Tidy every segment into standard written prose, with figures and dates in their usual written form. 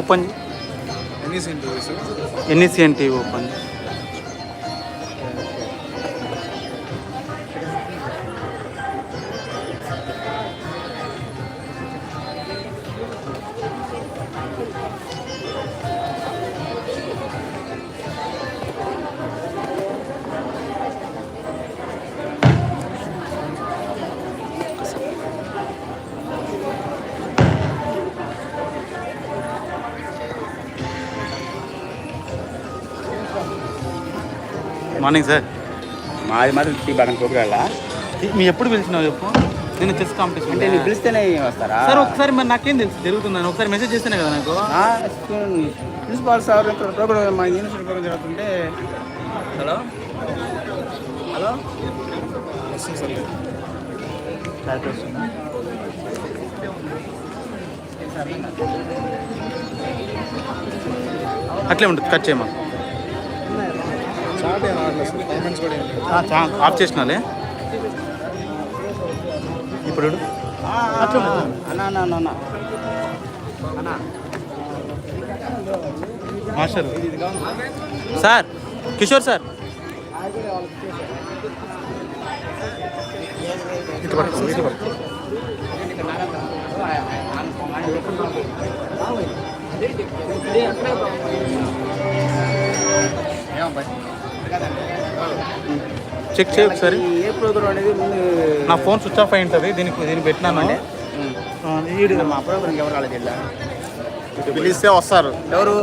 Open necntv open. Morning sir. మాది మాత్రం tea బాగా కోరుకోవాలా. మీ ఎప్పుడు పిలిచినావు చెప్పు. నేను చెస్ కాంపిటీషన్ అంటే నీకు పిలిస్తేనే వస్తారా సార్? ఒకసారి మరి నాకేం తెలుసు జరుగుతుందని. ఒకసారి మెసేజ్ చేస్తేనే కదా నాకు. ప్రిన్సిపాల్ సార్ ప్రోగ్రామ్ మా యూనివర్సిటీ ప్రోగ్రామ్ జరుగుతుంటే. హలో హలో అట్లే ఉంటుంది, కట్ చేయమా. ఆఫ్ చేసినాలే ఇప్పుడు. మాస్టర్ సార్, కిషోర్ సార్ ఇటు పట్టుకో, ఇటు పట్టుకో. చెక్ చేయ ఒకసారి. ఏ ప్రోగ్రామ్ అనేది ముందు నా ఫోన్ స్విచ్ ఆఫ్ అయి ఉంటుంది. దీనికి పెట్టినాను. మా ప్రోగ్రామ్కి ఎవరు రాలేదు ఇలా పిలిస్తే వస్తారు. ఎవరు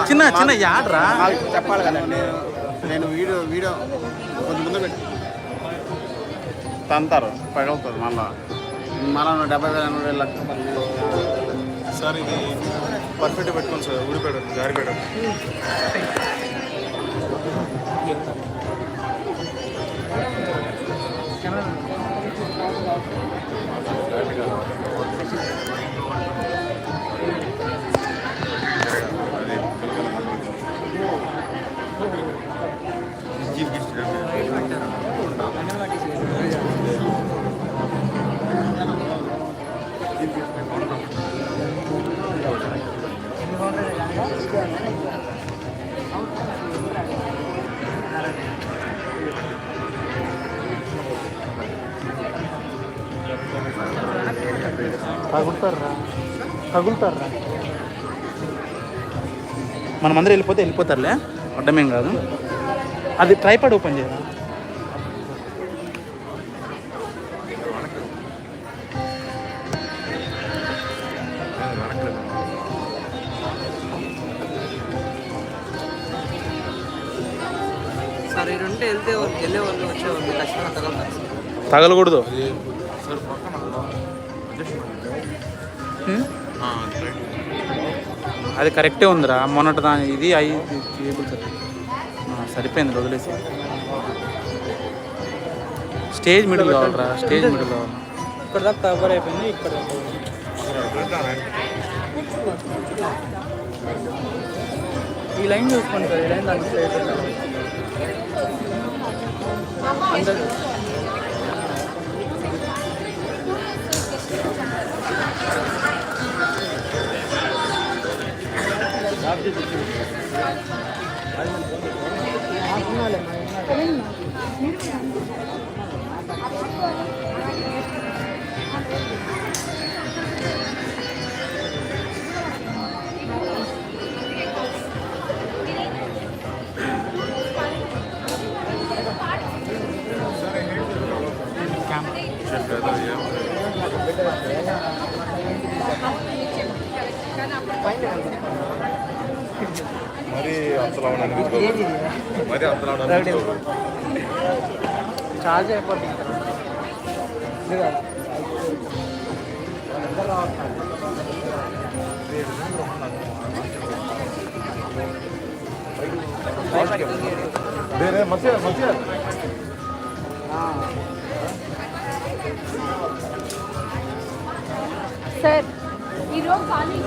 చిన్న చిన్న యాడ్రా చెప్పాలి కదా. నేను వీడియో కొంచెం ముందు పెట్టి తంతారు, పగలుతుంది. మళ్ళా 70,000 లక్ష. సార్ ఇది పర్ఫెక్ట్ పెట్టుకోండి సార్. ఊడిపోయాడు, జారిపోయాడు. తగులుతారా మనం అందరూ వెళ్ళిపోతారులే, అడ్డమేం కాదు. అది ట్రైపాడ్ ఓపెన్ చేయరా. సార్ ఈ రెండు వెళ్ళే వాళ్ళు వచ్చే వాళ్ళు ఖచ్చితంగా తగలకూడదు. అది కరెక్టే ఉందిరా. మొన్నటి దాని ఇది సరిపోయింది, వదిలేసి. స్టేజ్ మిడిల్ కావాలరా, స్టేజ్ మిడిల్ కావాలి. ఇక్కడ దాకా కవర్ అయిపోయింది. ఇక్కడ ఈ లైన్ చూసుకోండి సార్. ఈ లైన్ దానికి స్ట్రైట్ అందరూ మరి అంతలా చార్జ్ అయిపోతుంది. సార్ ఈరోజు ఖాళీ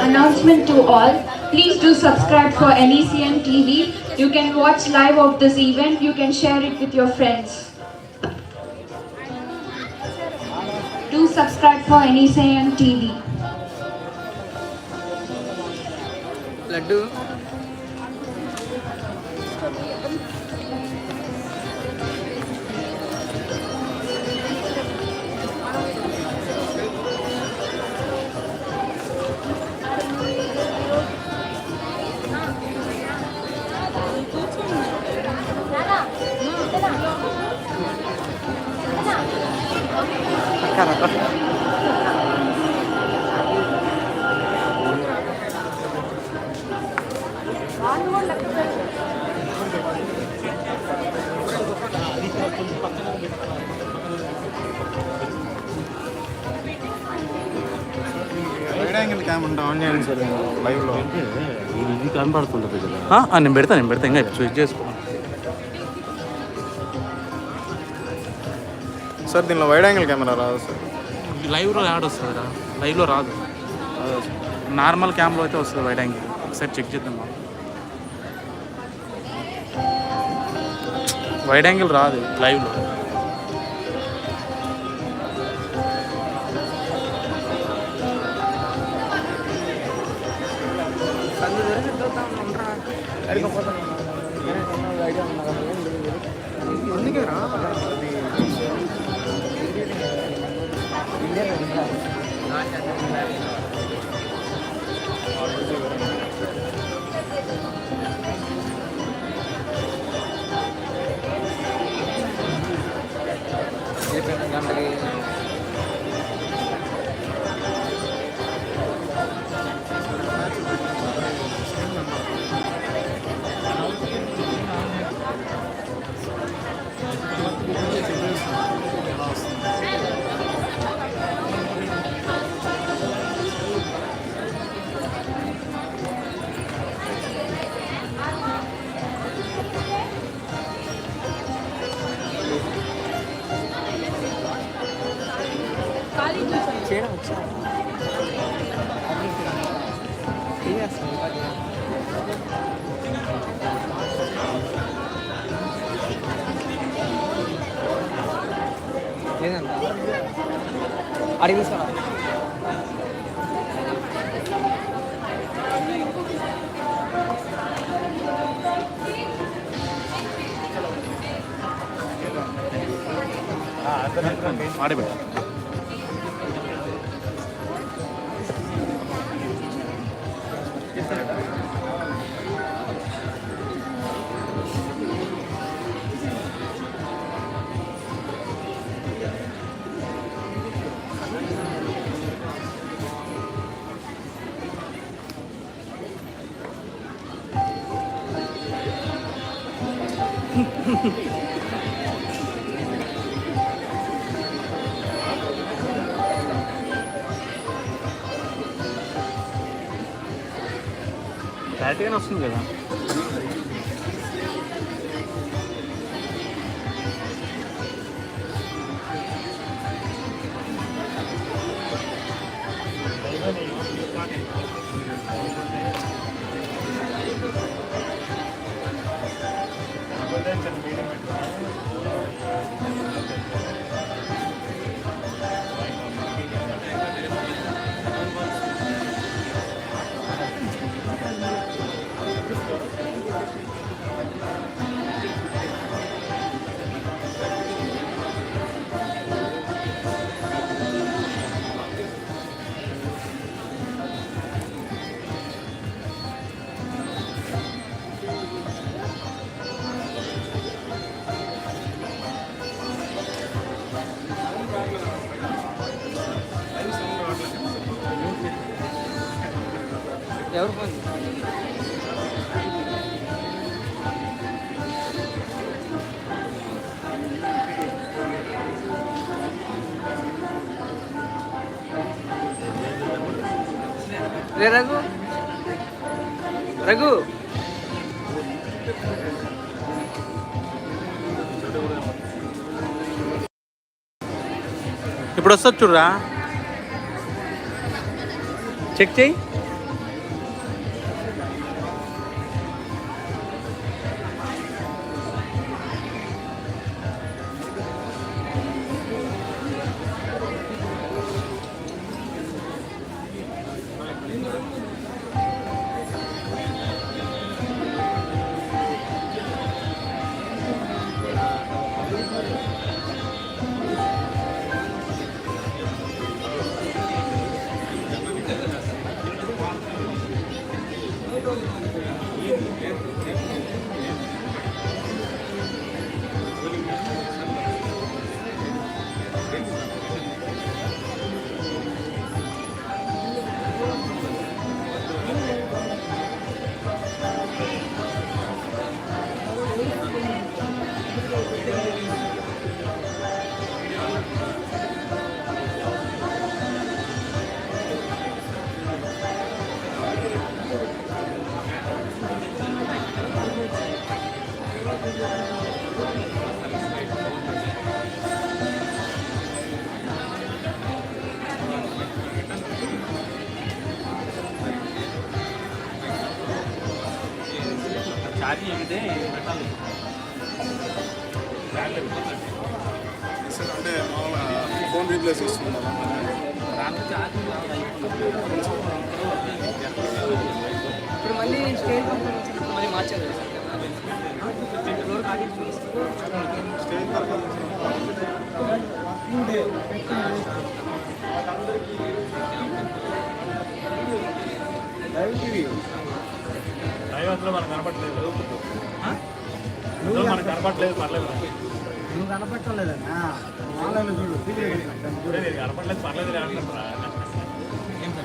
Announcement to all, please do subscribe for necntv. You can watch live of this event, you can share it with your friends. Do subscribe for necntv. Laddu wide angle camera on చేయండి sir లైవ్లో. ఇది కనపడుతుంటుంది కదా. నేను పెడతా ఇంకా switch చేసుకో. Sir దీనిలో wide angle camera రాదు సార్. లైవ్లో యాడ్ వస్తుందిరా, లైవ్లో రాదు. నార్మల్ క్యామ్లో అయితే వస్తుంది వైడ్ యాంగిల్. ఒకసారి చెక్ చేద్దాం. వైడ్ యాంగిల్ రాదు లైవ్లో. అందుకే రా చేయడం వచ్చా లేదండి అడిగి తీసుకురా. ఆడబెట్టు. క్లారిటీగానే వస్తుంది కదా. ఎవరు ఫోన్ రే రఘు రఘు ఇప్పుడు వస్తుంది చూడరా, చెక్ చేయి. అంటే ఫోన్ రీప్లేస్ చేస్తున్నారా? ఇప్పుడు మళ్ళీ స్టేజ్ మళ్ళీ మార్చారు స్టేజ్ తరఫున మనకు కనపట్లేదు, మనకు కనపట్లేదు, పర్లేదు. నువ్వు కనపట్టలేదన్నా ఆన్లైన్లో చూడు కనపట్లేదు, పర్లేదు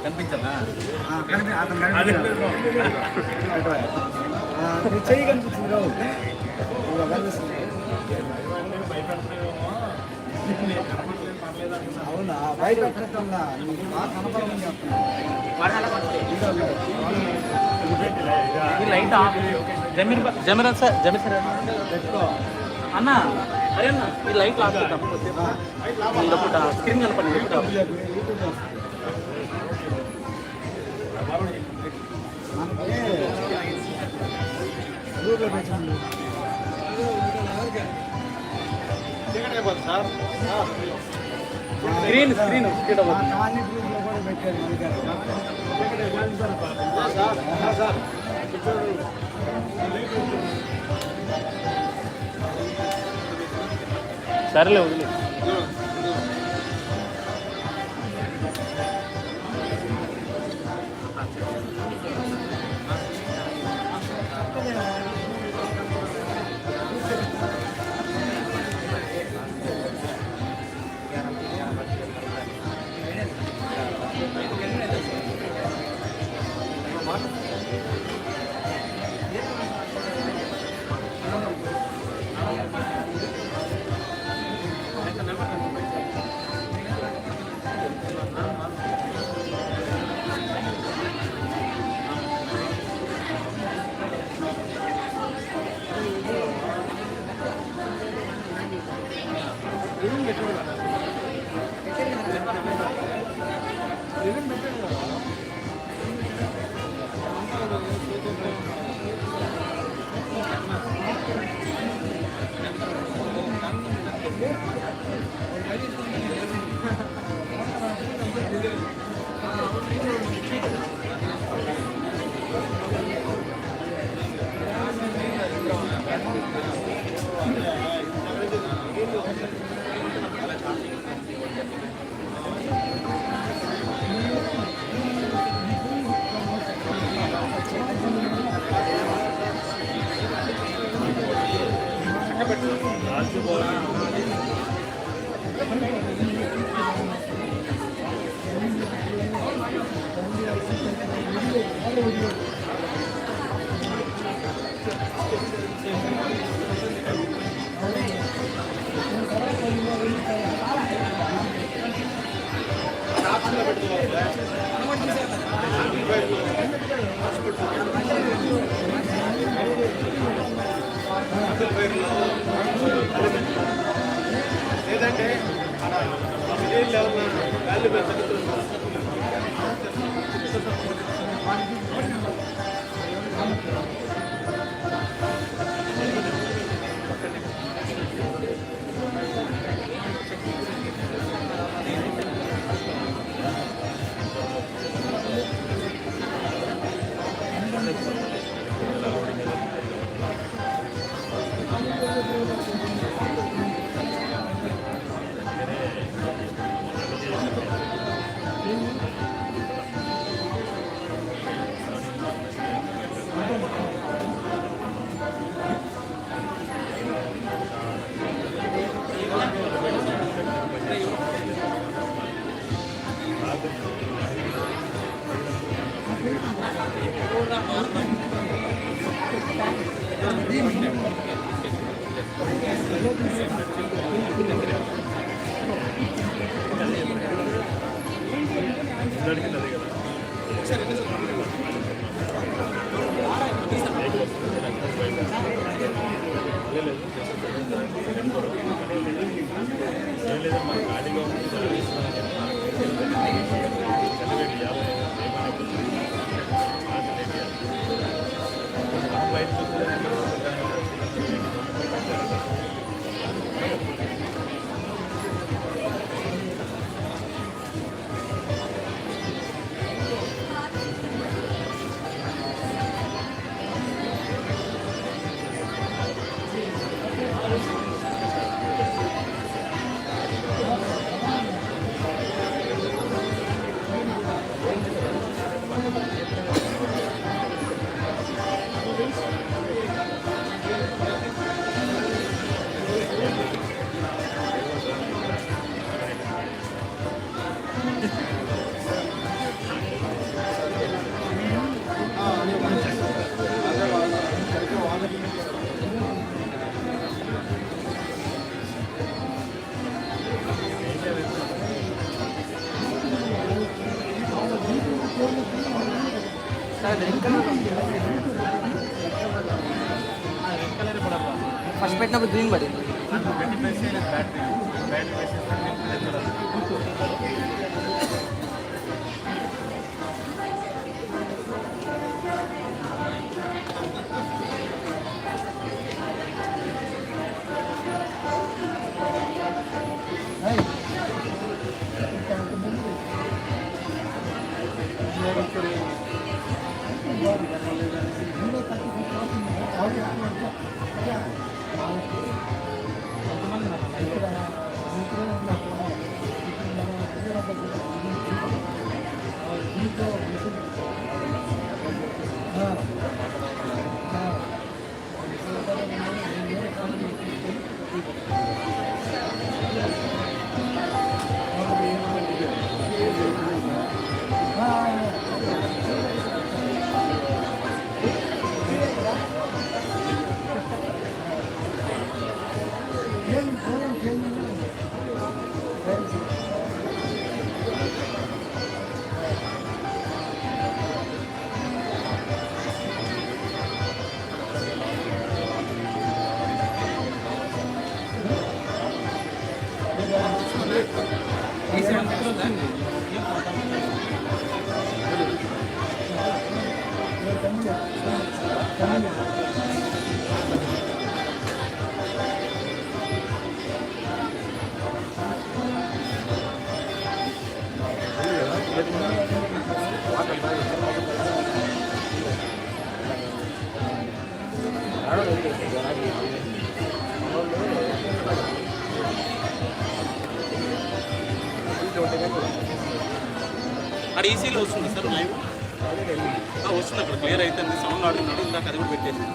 కనిపించాలా? నీ చెయ్యి కనిపించింది రావు కనిపిస్తుంది. అవునా బయట పెట్టడంలా నీకు బాగా కనపడమని light Zameer sir, Zameer sir అన్న, అరే అన్న ఈ లైట్ ఆఫ్ చేద్దాం, స్క్రీన్ కనపడింది. స్క్రీన్ స్క్రీన్ సరేలే వదిలే. లేదంటే ఫస్ట్ పెట్టినప్పుడు గ్రీన్ పడింది. అక్కడ ఈసీలో వస్తుంది సార్ లైవ్ వస్తుంది, అక్కడ క్లియర్ అయితే సౌండ్ ఆడుతున్నాడు, ఇందాక అది కూడా పెట్టేసి మీరు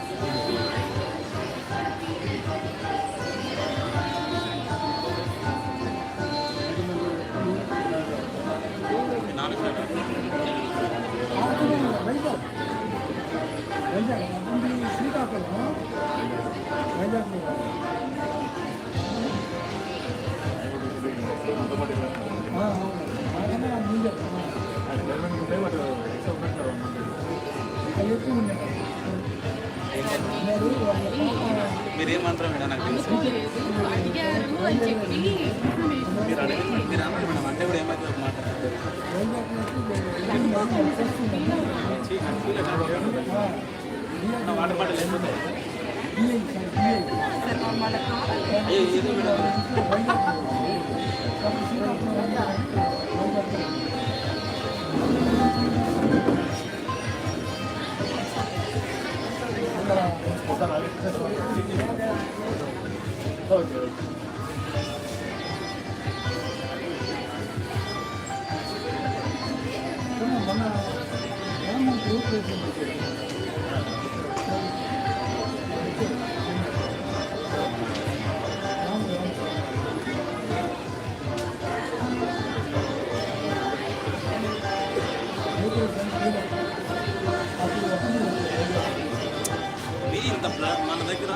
మీరు ఏమంటారు మేడం నాకు తెలుసు అడిగారు అని చెప్పి మీరు అడగండి మీరు అన్నారు మేడం అంటే కూడా ఏమైతే మాట్లాడారు వాటర్ బాటిల్ లేకపోతే ఏదో మేడం ఇంత మన దగ్గర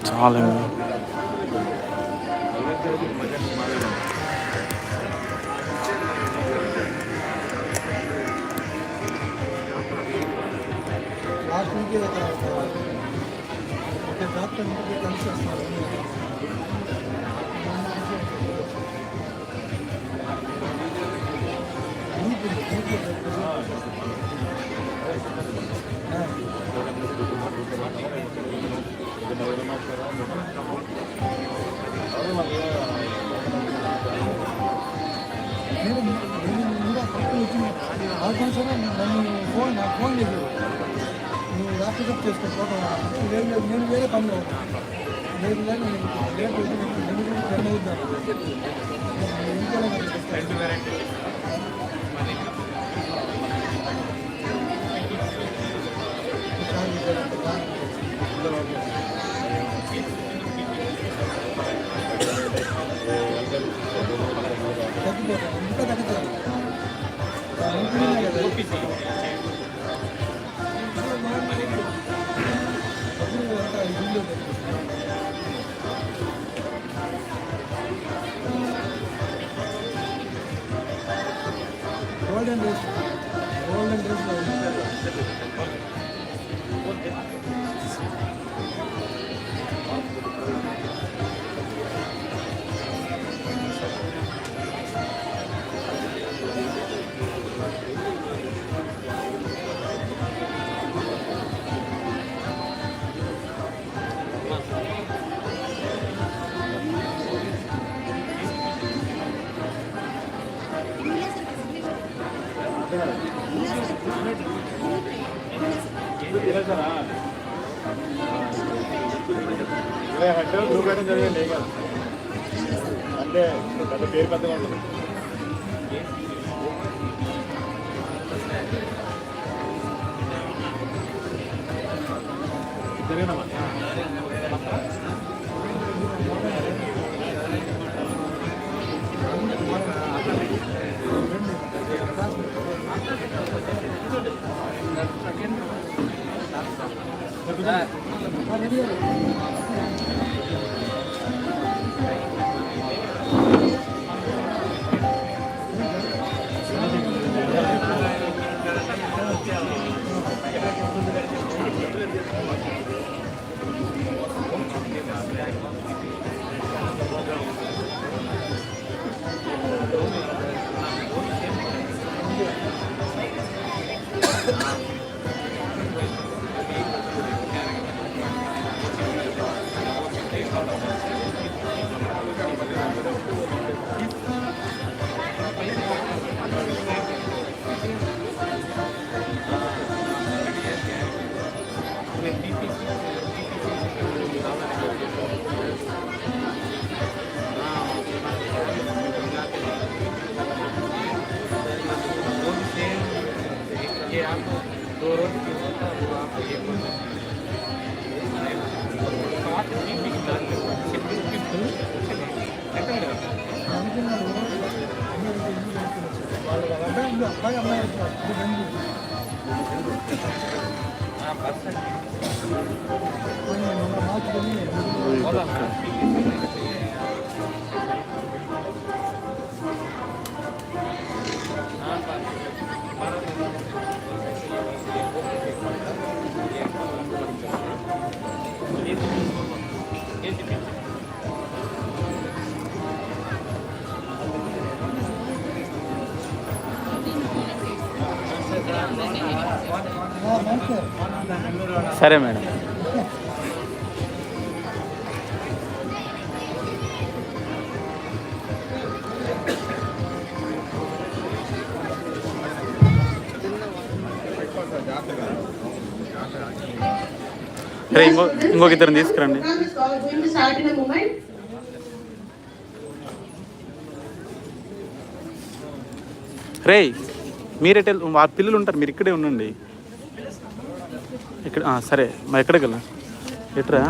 చాలా లాస్ట్ వీకే ఒక డాక్టర్ ఇంటికి కలిసి వస్తారు నాకు ఫోన్ చేశారు నువ్వు రాత్రి చెప్ చేసుకో ఫోటో నేను వేరే పనిలో లేదు లేదు లేట్ టెన్ అవుతాను తగ్గిపోతాను ఇంకా తగ్గుతాను గోల్డెన్ డేస్ గ్రూప్ అయితే జరిగింది అంటే పెద్ద పేరు పెద్దగా ఉంటుంది జరిగినమ్మా రెండు అబ్బాయి అమ్మాయి వచ్చారు ఇది రెండు సరే మేడం. రే ఇంకొక ఇద్దరిని తీసుకురండి. రే మీరెటే ఆ పిల్లలు ఉంటారు, మీరు ఇక్కడే ఉండండి. ఇక్కడ సరే మా ఎక్కడికి వెళ్ళా ఎట్రా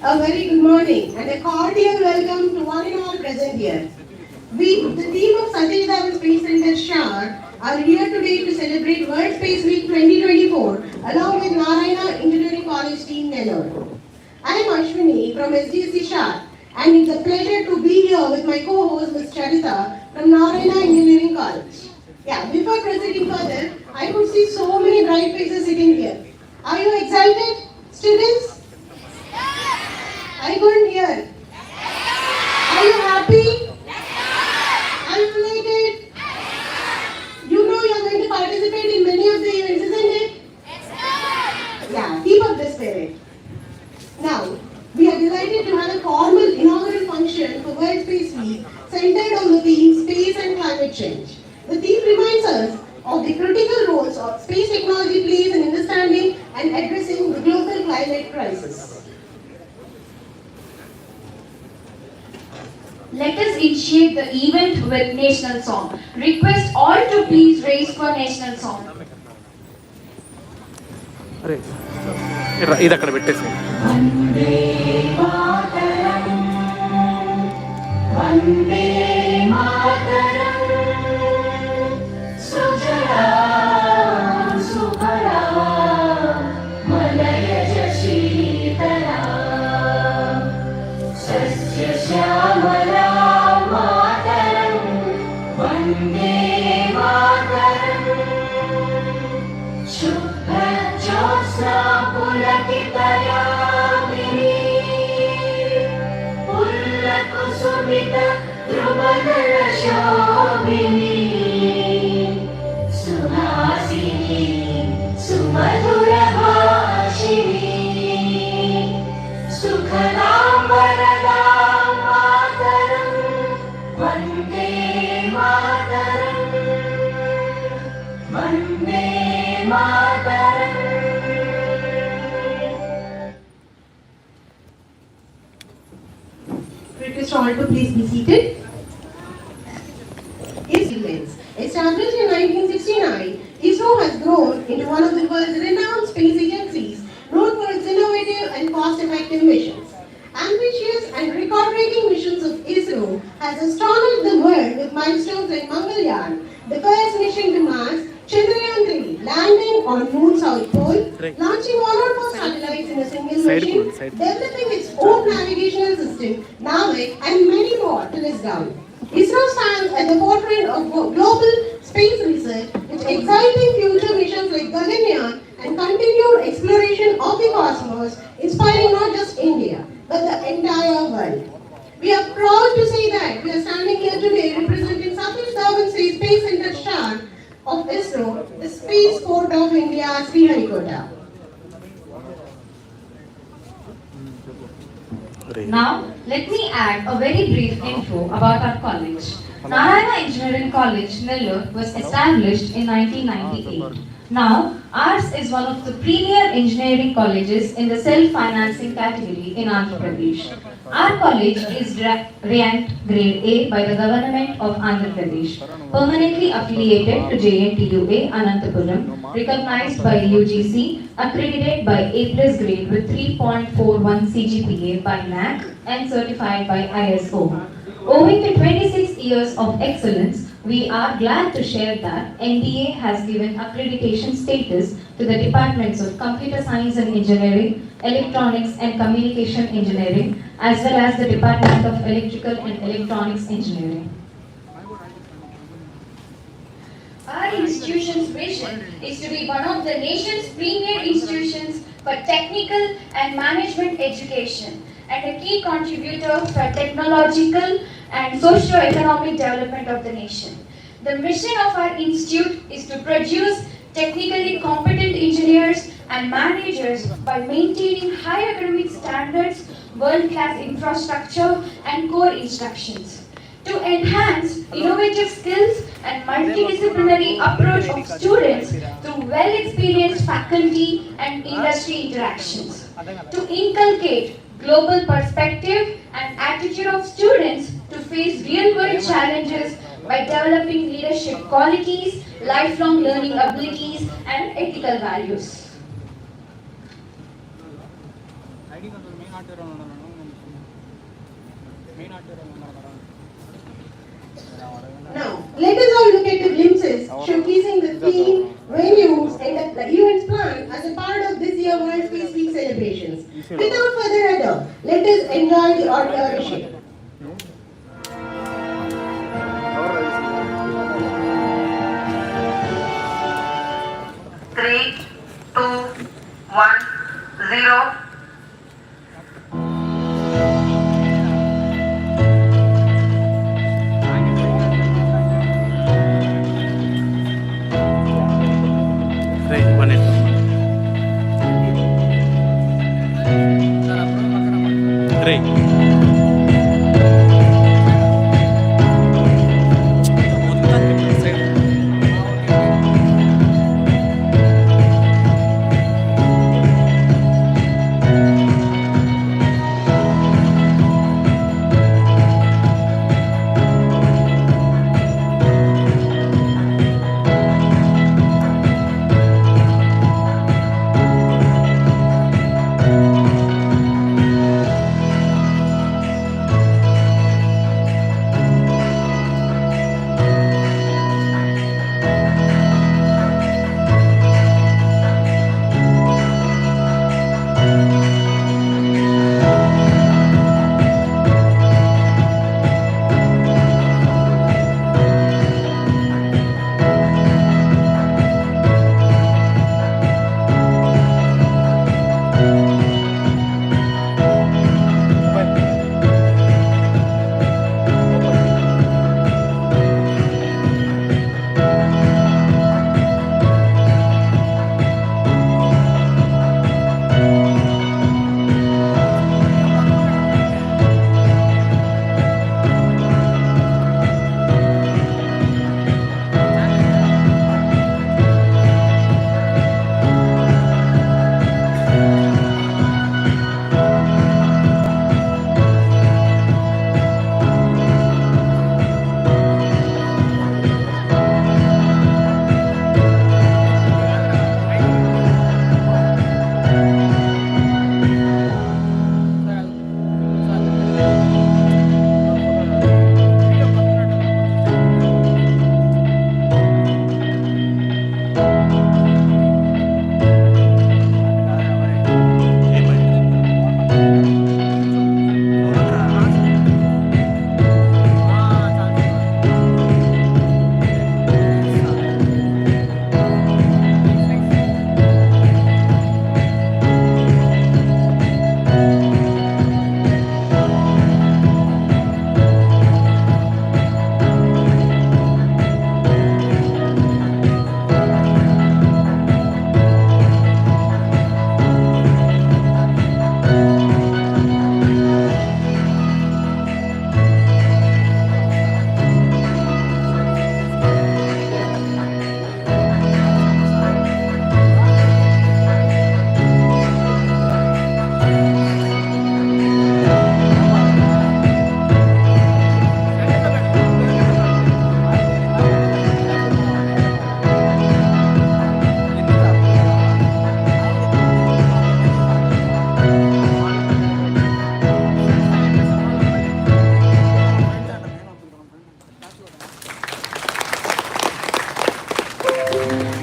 A very good morning and a cordial welcome to one and all present here. We, the team of Satish Dhawan Space Center Shar, are here today to celebrate World Space Week 2024 along with Narayana Engineering College team Nellore. I am Ashwini from SDSC Shar and it's a pleasure to be here with my co-host Ms. Charita from Narayana Engineering College. Yeah, before proceeding further, I could see so many bright faces sitting here. Are you excited, students? I couldn't hear. Are you happy? Are you elated? You know you are going to participate in many of the events, isn't it? Yeah, keep up the spirit. Now, we are delighted to have a formal inaugural function for World Space Week centered on the theme Space and Climate Change. The theme reminds us of the critical roles of space technology plays in understanding and addressing the global climate crisis. Let us initiate the event with national song. Request all to please raise for national song. అరే ఇది అక్కడ పెట్టేసి. వందే మాతరం వందే మాతరం సుజలా సుఫలా మలయజ శీతలా సస్య శ్యామలా మాతరం వందే మాతరం శుభ్ర జ్యోత్స్నా పులకితయామినీ పుల్లకుసుమిత ధ్రువదళ శోభినీ సుహాసినీ సుమధుర భాషిణీ సుఖదాం వరదాం మాతరం Vande Mataram Vande Mataram. Request all to please be seated. Established in 1969, ISRO has grown into one of the world's renowned space agencies, known for its innovative and cost-effective missions. Ambitious and record-breaking missions of ISRO has astonished the world with milestones like Mangalyaan, the first mission to Mars, Chandrayaan-3, landing on Moon's South Pole, launching all our 4 satellites in a single mission, developing its own navigational system, NAVIC, and many more to list down. ISRO stands at the forefront of global space research with exciting future missions like Gaganyaan and continued exploration of the cosmos, inspiring not just India, but the entire world. We are proud to say that we are standing here today representing Satish Dhawan Space Center Shar of ISRO, the Space Port of India, Sriharikota. Now, let me add a very brief info about our college. Narayana Engineering College, Nellore, was established in 1998. Now, ours is one of the premier engineering colleges in the self-financing category in Andhra Pradesh. Our college is ranked Grade A by the Government of Andhra Pradesh, permanently affiliated to JNTUA Anantapuram, recognized by UGC, accredited by A+ grade with 3.41 CGPA by NAC, and certified by ISO. Owing to 26 years of excellence, we are glad to share that NBA has given accreditation status to the departments of Computer Science and Engineering, Electronics and Communication Engineering, as well as the Department of Electrical and Electronics Engineering. Our institution's vision is to be one of the nation's premier institutions for technical and management education and a key contributor for technological and socio-economic development of the nation. The mission of our institute is to produce technically competent engineers and managers by maintaining high academic standards, world-class infrastructure, and core instructions. To enhance innovative skills and multidisciplinary approach of students through well-experienced faculty and industry interactions. To inculcate global perspective and attitude of students to face real-world challenges by developing leadership qualities, lifelong learning abilities, and ethical values. Now, let us all look at the glimpses showcasing the theme, venues, and the events planned as a part of this year's World Space Week celebrations. Without further ado, let us enjoy the audition. Three, two, one, zero. Ray, 1 8. Ray.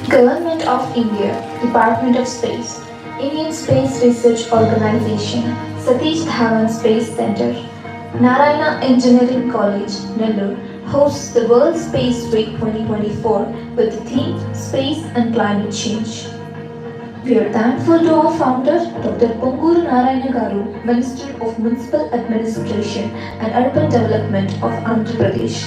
Government of India, Department of Space, Indian Space Research Organization, Satish Dhawan Space Center, Narayana Engineering College, Nellore hosts the World Space Week 2024 with the theme Space and Climate Change. We are thankful to our founder, Dr. Ponguru Narayana Garu, Minister of Municipal Administration and Urban Development of Andhra Pradesh.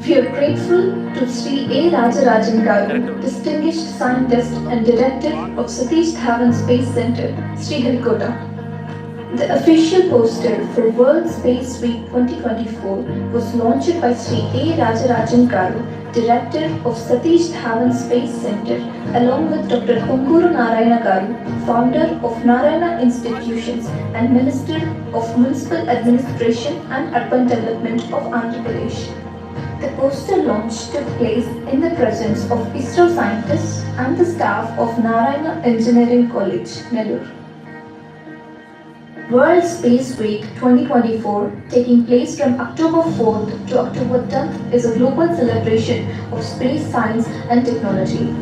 We are grateful to Sri A. Rajarajan Garu, Distinguished Scientist and Director of Satish Dhawan Space Center, Sriharikota. The official poster for World Space Week 2024 was launched by Sri A. Rajarajan Garu, Director of Satish Dhawan Space Center, along with Dr. Ponguru Narayana Garu, founder of Narayana Institutions and Minister of Municipal Administration and Urban Development of Andhra Pradesh. The poster launch took place in the presence of ISRO scientists and the staff of Narayana Engineering College, Nellore. World Space Week 2024, taking place from October 4th to October 10th, is a global celebration of space science and technology.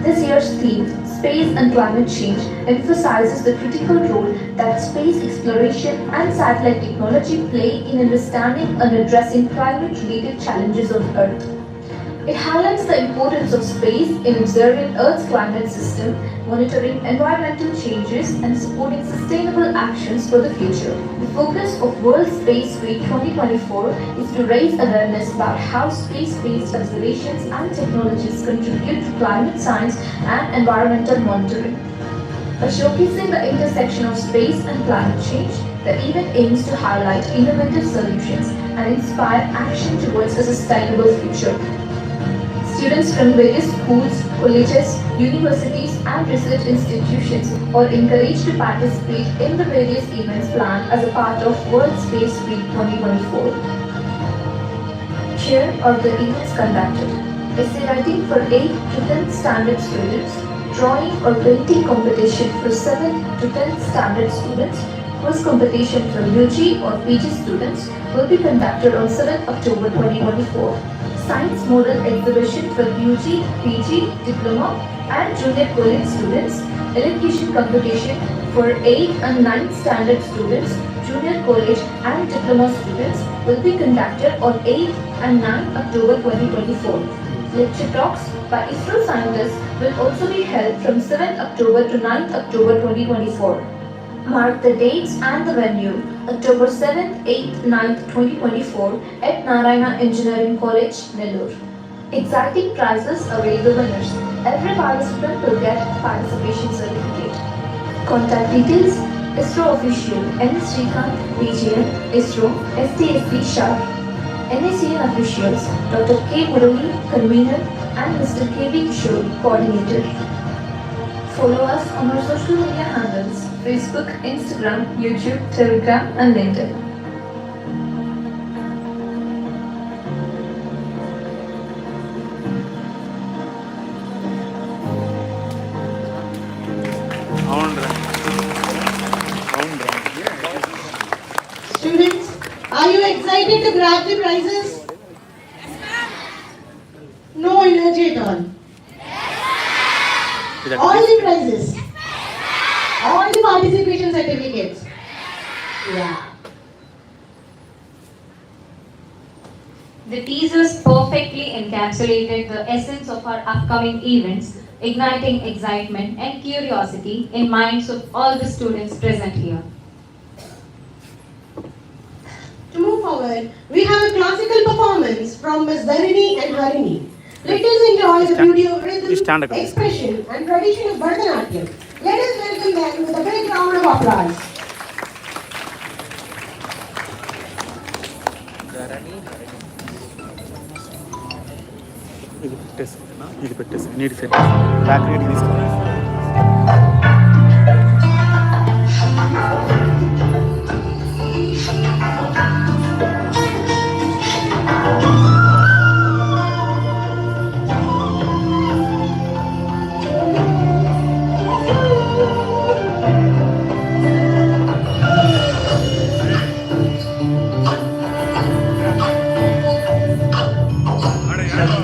This year's theme, Space and Climate Change, emphasizes the critical role that space exploration and satellite technology play in understanding and addressing climate-related challenges on Earth. It highlights the importance of space in observing Earth's climate system, monitoring environmental changes, and supporting sustainable actions for the future. The focus of World Space Week 2024 is to raise awareness about how space-based observations and technologies contribute to climate science and environmental monitoring. By showcasing the intersection of space and climate change, the event aims to highlight innovative solutions and inspire action towards a sustainable future. Students from various schools, colleges, universities, and research institutions are encouraged to participate in the various events planned as a part of World Space Week 2024. Here are the events conducted: essay writing for 8 to 10 standard students, drawing or painting competition for 7 to 10 standard students, quiz competition for UG or PG students will be conducted on 7 October 2024. Science model exhibition for UG, PG, diploma and junior college students, elocution competition for 8 and 9 standard students, junior college and diploma students will be conducted on 8 and 9 October 2024. Lecture talks by ISRO scientists will also be held from 7 October to 9 October 2024. Mark the dates and the venue: October 7th, 8th, 9th, 2024 at Narayana Engineering College, Nellore. Exciting prizes await the winners. Every participant will get a participation certificate. Contact details: ISRO official N. Srikanth, PGM, ISRO, STSB Shah. NACN officials Dr. K. Murali, convener, and Mr. K.V. Kishore, coordinator. Follow us on our social media handles: Facebook, Instagram, YouTube, Telegram, and LinkedIn. Students, are you excited to grab the prizes? No energy at all. All the prizes. All the participation certificates. Yeah. The teasers perfectly encapsulated the essence of our upcoming events, igniting excitement and curiosity in minds of all the students present here. To move forward, we have a classical performance from Ms. Dharini and Harini. Let us enjoy the beauty of rhythm, expression, and tradition of Bharatanatyam. Let us welcome them with a big round of applause. ఇది పెట్టేసి నీటి set back నీటికి తీసుకోవాలి.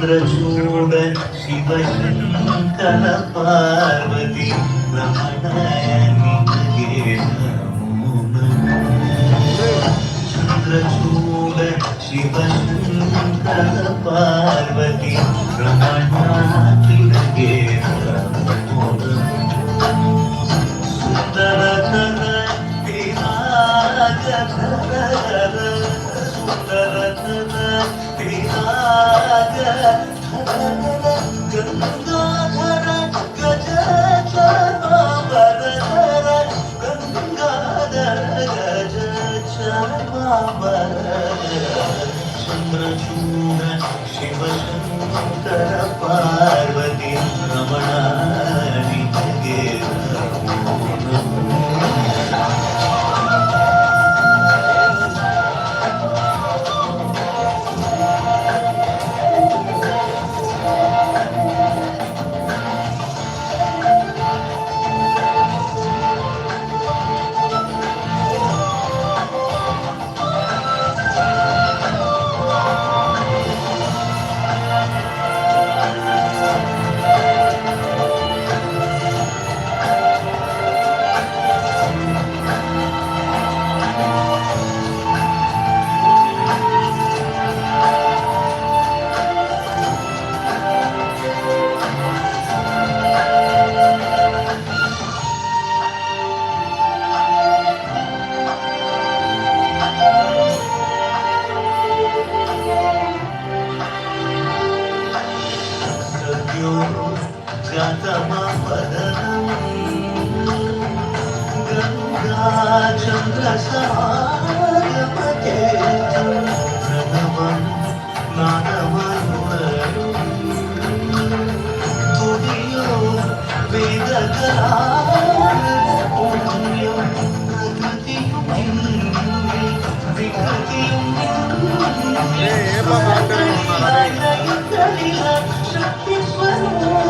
చంద్రచూడ ಶಿವಶಂಕರ ಪಾರ್ವತಿ ರಮಣಾಯ ನಿನಗೆ ನಮೋ ನಮಃ. ಚಂದ್ರಚೂಡ ಶಿವಶಂಕರ ಪಾರ್ವತಿ ರಮಣ ನಿನಗೆ ನಮೋ ನಮಃ. ಸುಂದರತರ ವಿರಾಗಧರ ಸುಂದರತರ ವಿರಾಗಧರ ಗಂಗಾಧರ ಗಜ ಚಾಮರಧರ ಗಂಗಾಧರ ಗಜ ಚಾಮರಧರ ಚಂದ್ರಚೂಡ ಶಿವಶಂಕರ ಪಾರ್ವತಿ ರಮಣ ನಿನಗೆ ನಮೋ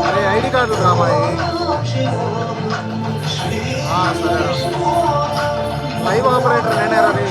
అరే ఐడి కార్డు రాబాయి సరే లైవ్ ఆపరేటర్ నేనే Ravi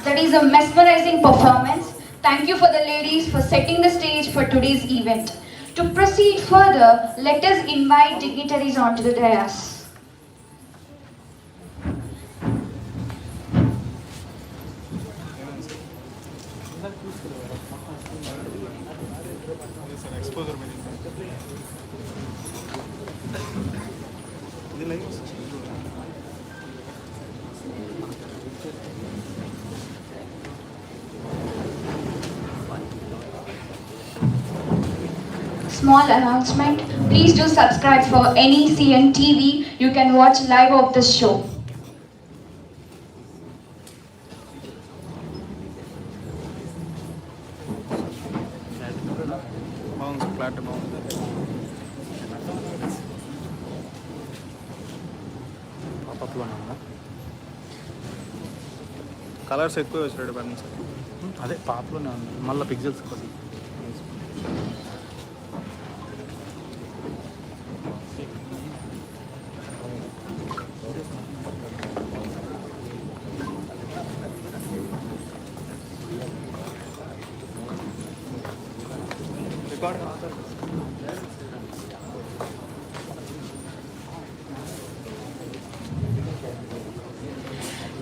That is a mesmerizing performance. Thank you for the ladies for setting the stage for today's event. To proceed further, let us invite dignitaries onto the dais. Exposure ఇది live Small announcement, please do subscribe for necntv. You can watch live of this show. బాగుంది flat బాగుంది పాపప్లోనే ఉందా? Colours ఎక్కువ వచ్చాడు పని అదే పాపలోనే ఉంది, మళ్ళీ పిక్సెల్స్ కొద్ది.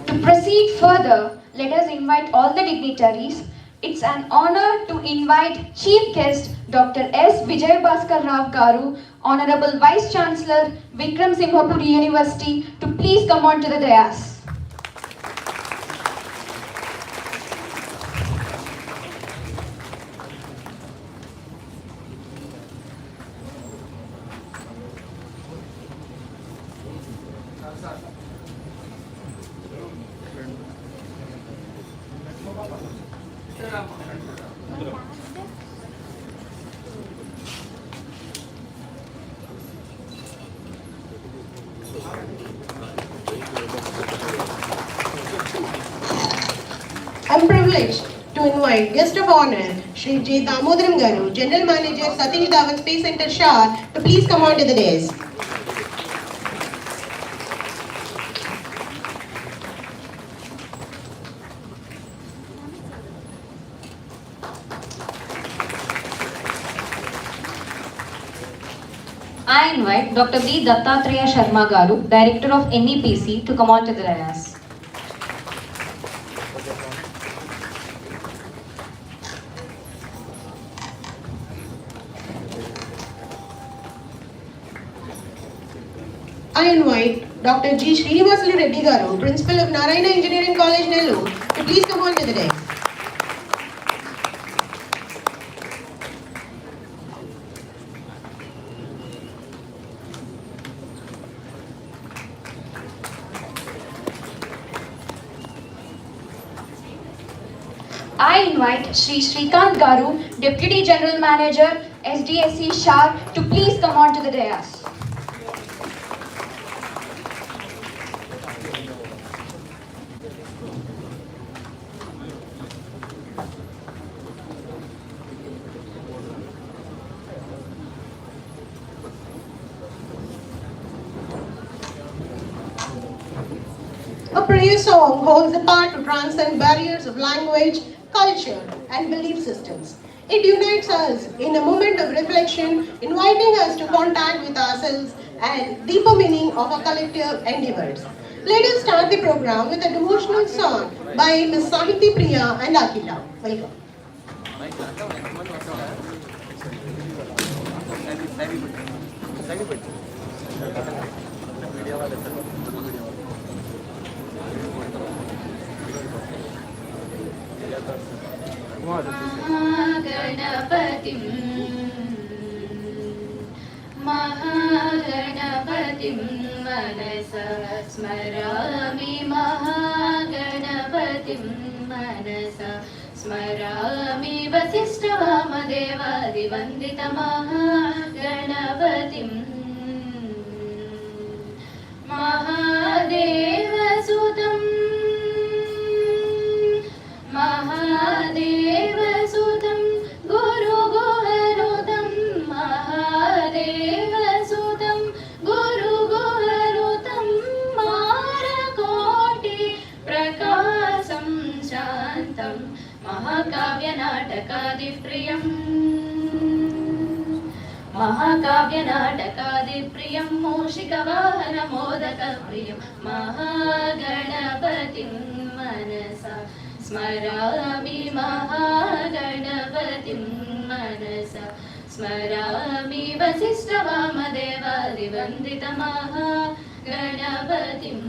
To proceed further, let us invite all the dignitaries. It's an honor to invite Chief Guest Dr. S. Vijay Bhaskar Rao Garu, Honorable Vice Chancellor, Vikram Singhapuri University, to please come on to the dais. I'm privileged to invite guest of honor, Shri J. Damodaram Garu, General Manager, Satish Dhawan Space Center, Shah, to please come on to the dais. I invite Dr. B. Dattatreya Sharma Garu, Director of NEPC, to come on to the dais. I invite Dr. G. Srinivasulu Reddy Garu, Principal of Narayana Engineering College, Nellore, to please come on to the dais. I invite Shri Srikant Garu, Deputy General Manager, SDSC Shah, to please come on to the dais. A prayer song holds the power to transcend barriers of language, culture, and belief systems. It unites us in a moment of reflection, inviting us to contact with ourselves and deeper meaning of our collective endeavors. Let us start the program with a devotional song by Ms. Sahiti Priya and Akita. Welcome. महागणपतिं महागणपतिं मनसा स्मरामि महागणपतिं मनसा स्मरामि वसिष्ठवामदेवादिवन्दितमहागणपतिं महादेवसुतं महादेवसुतं गुरुगुहनुतं महादेवसुतं गुरुगुहनुतं मारकोटि प्रकाशं शान्तं महाकाव्यनाटकादिप्रियम् महाकाव्यनाटकादिप्रियं मूषिकवाहनमोदकप्रियं महागणपतिं मनसा स्मरामि महागणपतिं मनसा स्मरामि वसिष्ठवामदेवादिवन्दितमहागणपतिम्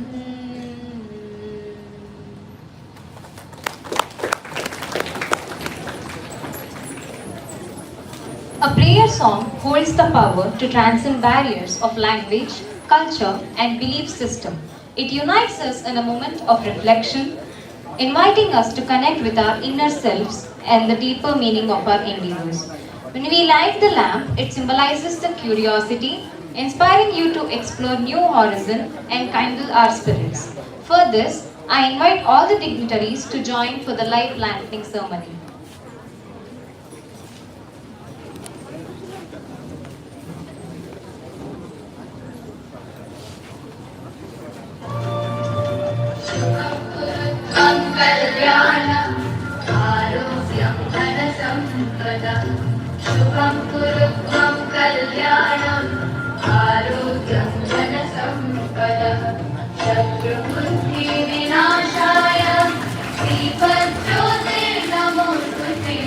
A prayer song holds the power to transcend barriers of language, culture, and belief system. It unites us in a moment of reflection, inviting us to connect with our inner selves and the deeper meaning of our endeavors. When we light the lamp, it symbolizes the curiosity, inspiring you to explore new horizons and kindle our spirits. For this, I invite all the dignitaries to join for the light lighting ceremony. कल्याणम् आरोग्यं धनसम्पदः शुभं कुरु त्वं कल्याणम् आरोग्यं धनसम्पदः शत्रुबुद्धिविनाशाय श्रीपज्योतिर्नमोस्तुते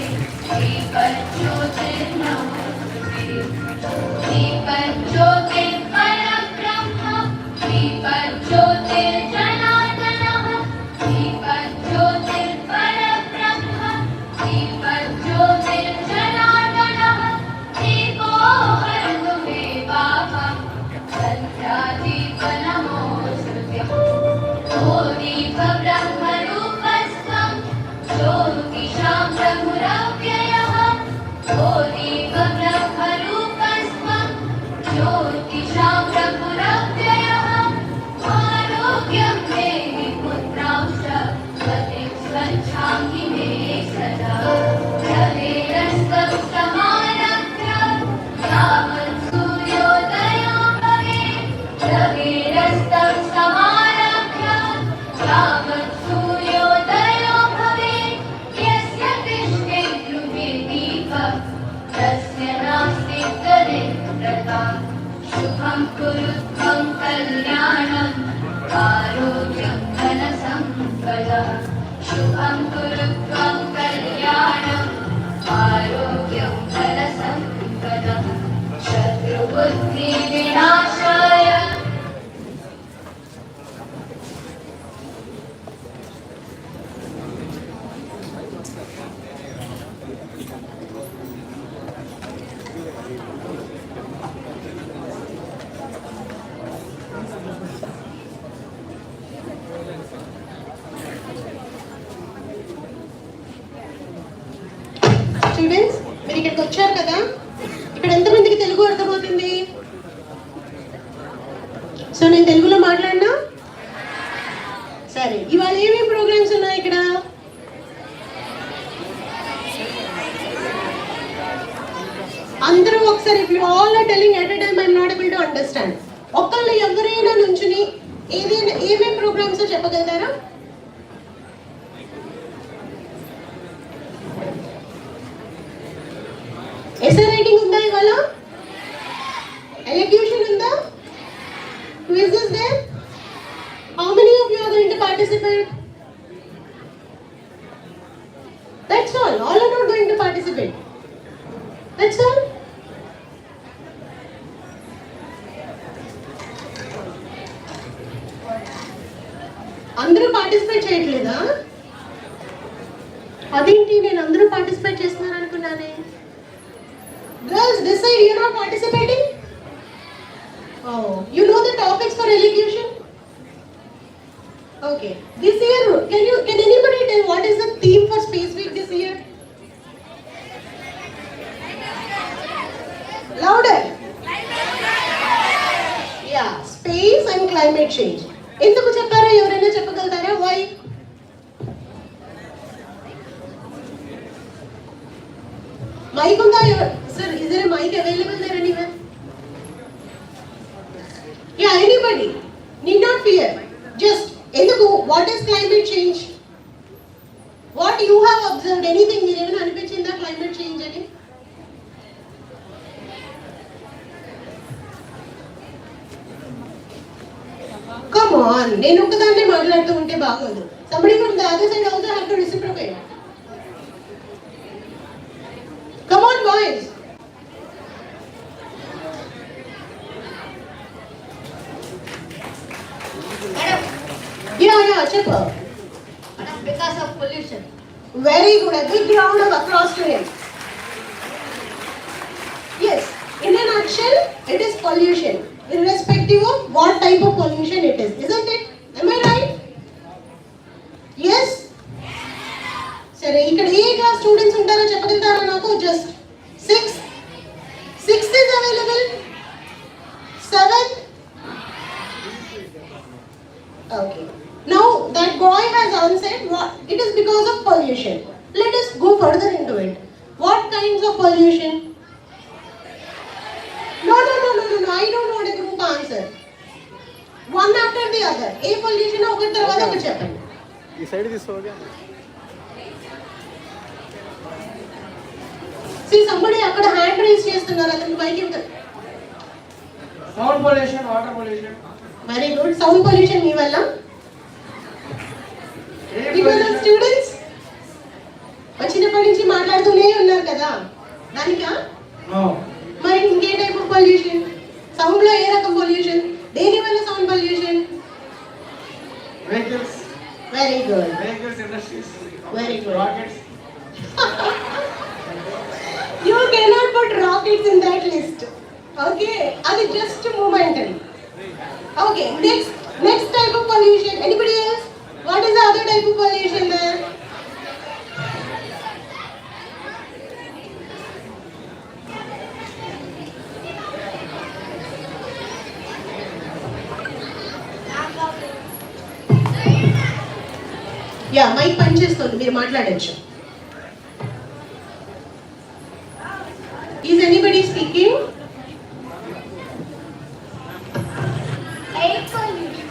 श्रीपज्योतिर्नमोस्तुते श्रीपज्योतिर्परब्रह्म श्रीपज्योतिर्जनार्दनः श्रीपज्योतिर्परब्रह्म श्रीपज्योतिर्जनार्दनः दीपो हरतु मे पापं सन्ध्यादीपनमोऽस्तुते ओ दीपब्रह्मरूपस्त्वं ज्योतिषां पतिं स्वच्छामि मे सदा रविरस्तः समारभ्य यावत् सूर्योदयो भवेत् रविरस्तः समारभ्य यावत् सूर्योदयो भवेत् यस्य तिष्ठे गृहे दीपः तस्य नास्ति दरिद्रता शुभं कुरु त्वं कल्याणम् आरोग्यं धनसम्पदः शुभं कुरु त्वं कल्याणम् आरोग्यं धनसम्पदः शत्रुबुद्धिविनाशाय స్టూడెంట్స్ మీరు ఇక్కడికి వచ్చారు కదా, ఇక్కడ ఎంతమందికి తెలుగు అర్థమవుతుంది? సో నేను తెలుగులో మాట్లాడినా సరే. ఇవాళ ఏమేమి ప్రోగ్రామ్స్ ఉన్నాయి ఇక్కడ? అందరూ ఒకసారి, if you all are telling at a time I'm not able to understand. ఒక్కళ్ళు ఎవరైనా నుంచుని ఏదైనా ఏమేమి ప్రోగ్రామ్స్ చెప్పగలుగుతారా? ఎస్ఏ రైటింగ్ ఉందా ఇవాళ? ఎలక్యూషన్ ఉందా? Quiz is there? How many of you are going to participate? That's all. All are not going to participate. That's all. అందరూ పార్టిసిపేట్ చేయట్లేదా? అదేంటి, నేను అందరూ పార్టిసిపేట్ చేస్తున్నారు అనుకున్నానే. Girls, this side you are not participating? Oh, you know the topics for elocution? Okay. This year, can anybody tell what is the theme for Space Week this year? Louder. Yeah, space and climate change. ఎందుకు చెప్పారో ఎవరైనా చెప్పగలుగుతారా? Why? Mic ఉందా? Sir, is there a mic available there anywhere? Yeah, anybody. Need not fear. Just, ఎందుకు, what is climate change? What you have observed? Anything మీరు ఏమైనా అనిపించిందా climate change అని? Come on, నేను ఒక్కదాన్నే మాట్లాడుతూ ఉంటే బాగోదు. Somebody from the other side also have to reciprocate. Come on, boys. Madam, Yeah, చెప్పు. madam, because of pollution. Very good. A big round of applause to him. Yes, in a nutshell, it is pollution, irrespective of what type of pollution it is, isn't it? Am I right? Yes? సరే, ఇక్కడ ఏ class students ఉంటారో చెప్పగలుగుతారా నాకు? Just 6 is available. 7. Okay. Now that boy has answered what it is because of pollution. Let us go further into it. What kinds of pollution? No. I don't want a group answer. One after the other. A pollution ఒకటి తర్వాత ఒకటి చెప్పండి. ఈ side తీసుకోగా. See, somebody అక్కడ hand raise చేస్తున్నారు, అతను mike ఇవ్వదు. Sound pollution, water pollution. Very good. Sound pollution మీ వల్ల? Because of students వచ్చినప్పటి నుంచి మాట్లాడుతూనే ఉన్నారు కదా, దానికా? No. మరి ఇంకే టైప్ ఆఫ్ పొల్యూషన్? సౌండ్ లో ఏ రకం పొల్యూషన్? దేని వల్ల sound pollution? Vehicles. Very good. Vehicles, industries. Very good. Rockets. You cannot put rockets in that list. Okay, అది just momentary. Okay, next type of pollution. Anybody else? What is the other type of pollution there? Yeah mic పనిచేస్తుంది, మీరు మాట్లాడచ్చు. Is anybody speaking? Air pollution.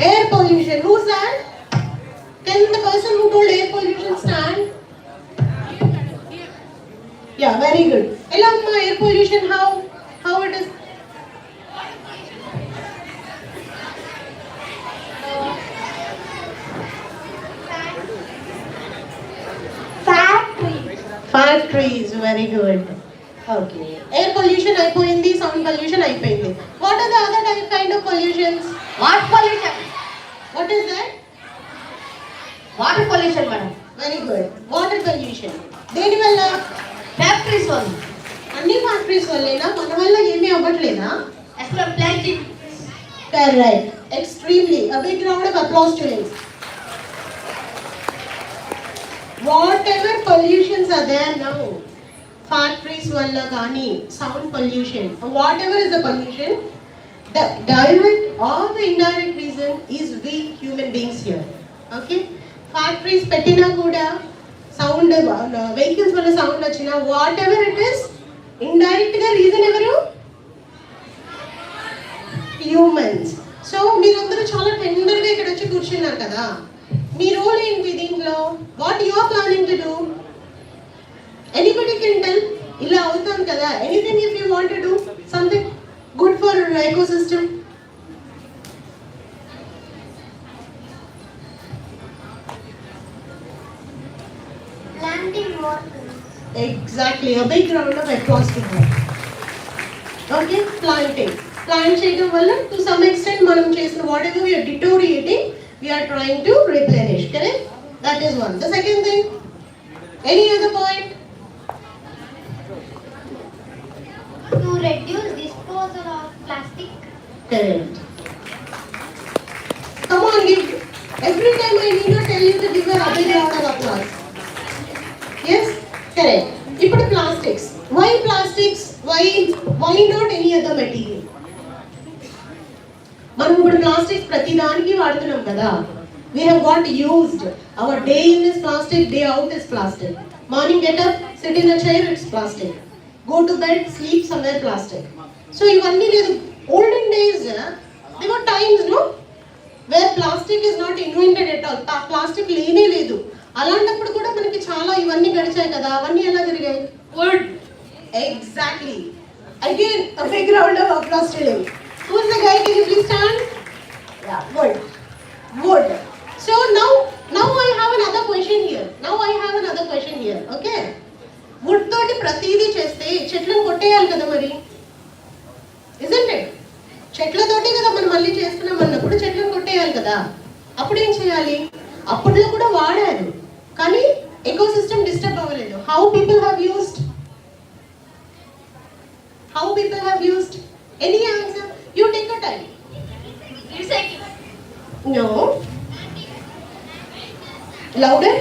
Air pollution. Who's that? Can the person who told air pollution stand? Yeah, very good. Hello, ma, air pollution, how it is? Factories, very good. Okay. Air pollution అయిపోయింది, sound pollution అయిపోయింది. What are the other kind of pollutions? What pollution? What is that? Water pollution, madam. Very good. Water pollution. దేని వల్ల? Factories వల్ల. అన్ని factories వల్లేనా? మన వల్ల ఏమీ అవ్వట్లేదా? As per plastic. Correct. Extremely. A big round of applause to him. Whatever pollutions are there now, factories valla gaani, sound pollution, whatever is the pollution, the direct or the indirect reason is we human beings here. Okay? Factories pettina kuda sound vehicles valla sound vachina, whatever it is, indirect ga reason evaru? Humans. So మీరందరూ చాలా టెండర్గా ఇక్కడ వచ్చి కూర్చున్నారు కదా, మీ role ఏంటి దీంట్లో? What you are planning to do? Anybody can tell. ఇలా అవుతాం కదా, anything if you want to do something good for ecosystem. Planting more. Exactly. A big round of applause to her. Okay, planting. Plant చేయడం వల్ల to some extent మనం చేసిన whatever we are deteriorating, we are trying to replenish. Correct? That is one. The second thing, any other point? To reduce disposal of plastic. Correct. Come on, give. Every time I need to tell you to give a big round of applause. Yes? Correct. ఇప్పుడు plastics. Why plastics? Why not any other material? మనం ఇప్పుడు plastics ప్రతి దానికి వాడుతున్నాం కదా. We have got used. Our day in is plastic, day out is plastic. Morning get up, sit in a chair, it's plastic. Go to bed, sleep somewhere, plastic. So ఇవన్నీ లేదు. Olden days, there were times, no, where plastic is not invented at all. Plastic లేనే లేదు. అలాంటప్పుడు కూడా మనకి చాలా ఇవన్నీ గడిచాయి కదా. అవన్నీ ఎలా జరిగాయి? Wood. Exactly. Again, a big round of applause to him. Who's the guy? Can you please stand? Yeah, good. Wood. So now I have another question here. Okay? Wood తోటి ప్రతిదీ చేస్తే చెట్లను కొట్టేయాలి కదా మరి. Isn't it? చెట్లతోటి కదా మనం మళ్ళీ చేస్తున్నాం అన్నప్పుడు చెట్లను కొట్టేయాలి కదా. అప్పుడు ఏం చేయాలి? అప్పట్లో కూడా వాడారు, కానీ ఎకోసిస్టమ్ డిస్టర్బ్ అవ్వలేదు. How people have used? Any answer? You take your time. Recycling. No. Louder.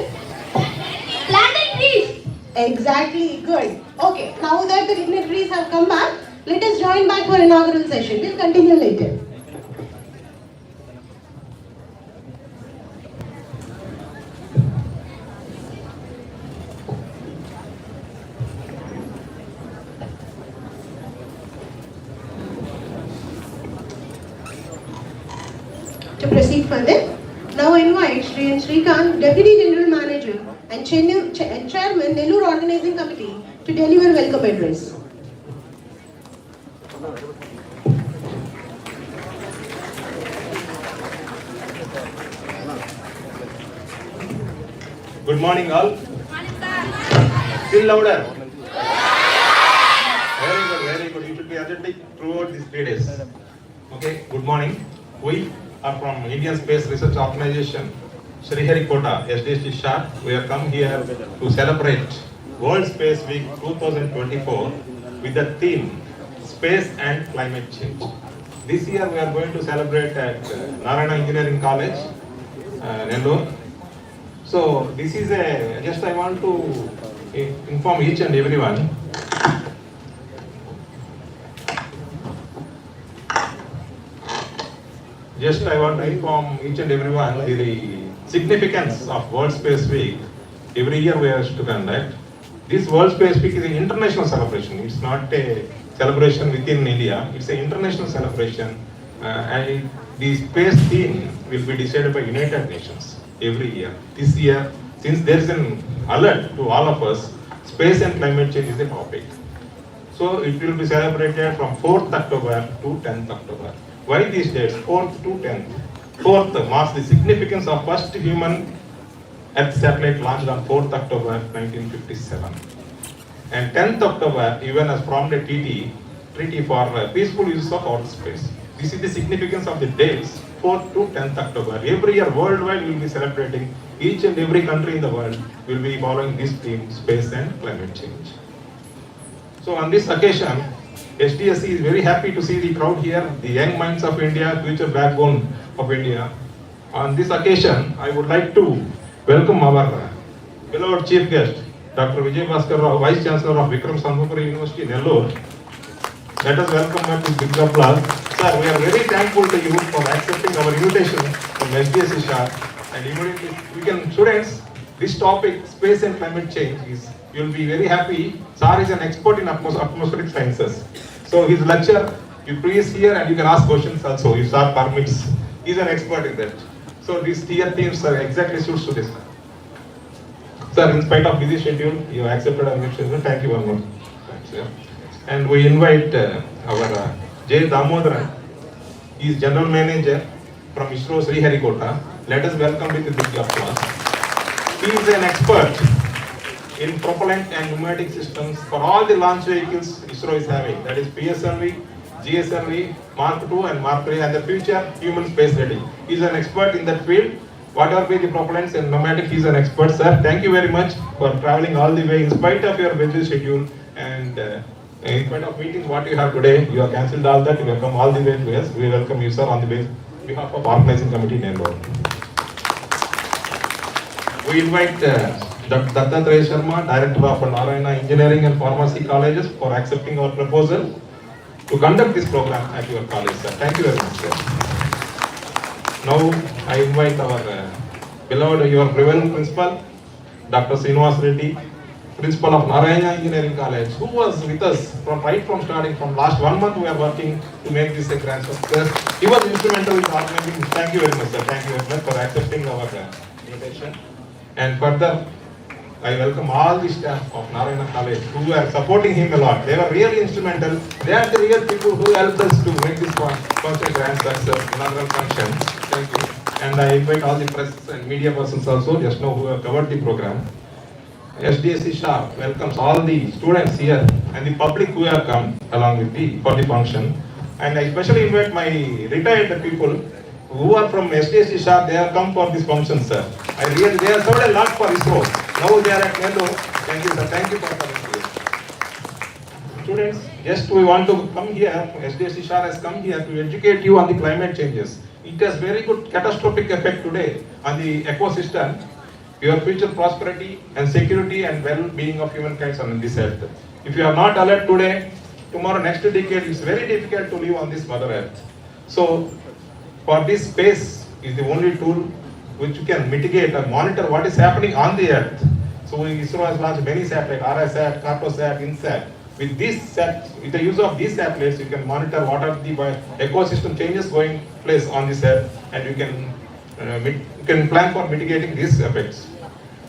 Planting trees. Exactly. Good. Okay. Now that the dignitaries have come back, let us join back for inaugural session. We'll continue later. To proceed further, now I invite Shri and Shrikant, Deputy General Manager and Chairman, Nellore Organizing Committee, to deliver welcome address. Good morning, all. Still louder. Very good. You should be energetic throughout these 3 days. Okay. Good morning. We are from Indian Space Research Organization, Sriharikota, SDST Shah. We have come here to celebrate World Space Week 2024 with the theme Space and Climate Change. This year we are going to celebrate at Narayana Engineering College, Nellore. So this is just I want to inform each and everyone. Just I want to inform each and everyone the significance of World Space Week, every year we are to conduct. This World Space Week is an international celebration. It's not a celebration within India. It's an international celebration, and the space theme will be decided by United Nations every year. This year, since there is an alert to all of us, space and climate change is the topic. So it will be celebrated from 4th October to 10th October. Why these dates, 4th to 10th? 4th marks the significance of first human Earth satellite launched on 4th October 1957. And 10th October, UN has formed a treaty for peaceful use of outer space. This is the significance of the dates, 4th to 10th October. Every year worldwide we will be celebrating, each and every country in the world will be following this theme, space and climate change. So on this occasion, SDSC is very happy to see the crowd here, the young minds of India, future backbone of India. On this occasion, I would like to welcome our beloved chief guest, Dr. Vijay Bhaskar Rao, Vice Chancellor of Vikram Sankara University, Nellore. Let us welcome her with big applause. Sir, we are very thankful to you for accepting our invitation from SDSC SHAR. And immediately, we can, students, this topic, space and climate change, you will be very happy. Sir is an expert in atmospheric sciences. So his lecture, you please hear and you can ask questions also if Sir permits. He is an expert in that. So these tier themes are exactly suits to this. Sir, in spite of busy schedule, you accepted our invitation. Thank you very much. Thanks, sir. And we invite our J. Damodaran. He is General Manager from ISRO Sriharikota. Let us welcome with a big applause. He is an expert in propellant and pneumatic systems for all the launch vehicles ISRO is having. That is PSLV, GSLV, Mark II and Mark III, and the future human space ready. He is an expert in that field. Whatever be the propellants and pneumatic, he is an expert, sir. Thank you very much for traveling all the way in spite of your busy schedule and in spite of meetings what you have today. You have cancelled all that. You have come all the way to us. We welcome you, sir, on the behalf of organizing committee in Nellore. We invite Dr. Dattatreya Sharma, Director of Narayana Engineering and Pharmacy Colleges, for accepting our proposal to conduct this program at your college, sir. Thank you very much, sir. Now, I invite our beloved, your prevalent principal, Dr. Srinivas Reddy, Principal of Narayana Engineering College, who was with us right from starting, from last 1 month we are working to make this a grand success. He was instrumental in organizing. Thank you very much, sir. Thank you very much for accepting our invitation. And further, I welcome all the staff of Narayana College who are supporting him a lot. They were really instrumental. They are the real people who helped us to make this function grand success, inaugural function. Thank you. And I invite all the press and media persons also, just now, who have covered the program. SDSC SHAR welcomes all the students here and the public who have come along with for the function. And I especially invite my retired people who are from SDSC SHAR. They have come for this function, sir. They have served a lot for ISRO. Now they are at Nellore. Thank you, sir. Thank you for coming here. Students, just we want to come here. SDSC SHAR has come here to educate you on the climate changes. It has very good catastrophic effect today on the ecosystem, your future prosperity and security and well-being of humankind on this earth. If you are not alert today, tomorrow, next decade, it's very difficult to live on this Mother Earth. So, for this space is the only tool which you can mitigate and monitor what is happening on the Earth. So, ISRO has launched many satellites, RSat, Cartosat, INSAT. With the use of these satellites, you can monitor what are the ecosystem changes going place on this Earth, and you can plan for mitigating these effects.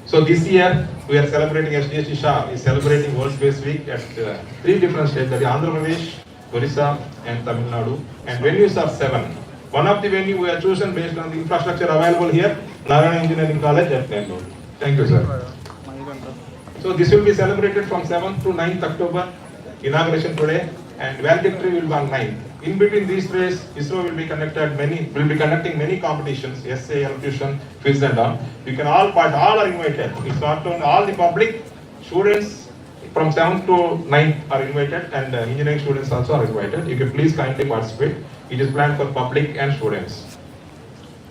So this year we are celebrating, SDSC SHAR is celebrating World Space Week at 3 different states, that is Andhra Pradesh, Orissa and Tamil Nadu, and venues are 7. One of the venue we have chosen based on the infrastructure available here, Narayana Engineering College at Nellore. Thank you, sir. So this will be celebrated from 7th to 9th October, inauguration today, and valedictory will be on 9th. In between these days, ISRO will be conducting many competitions, essay, elocution, quiz and all. You can all are invited. It's not only all the public, students from 7th to 9th are invited, and engineering students also are invited. You can please kindly participate. It is planned for public and students.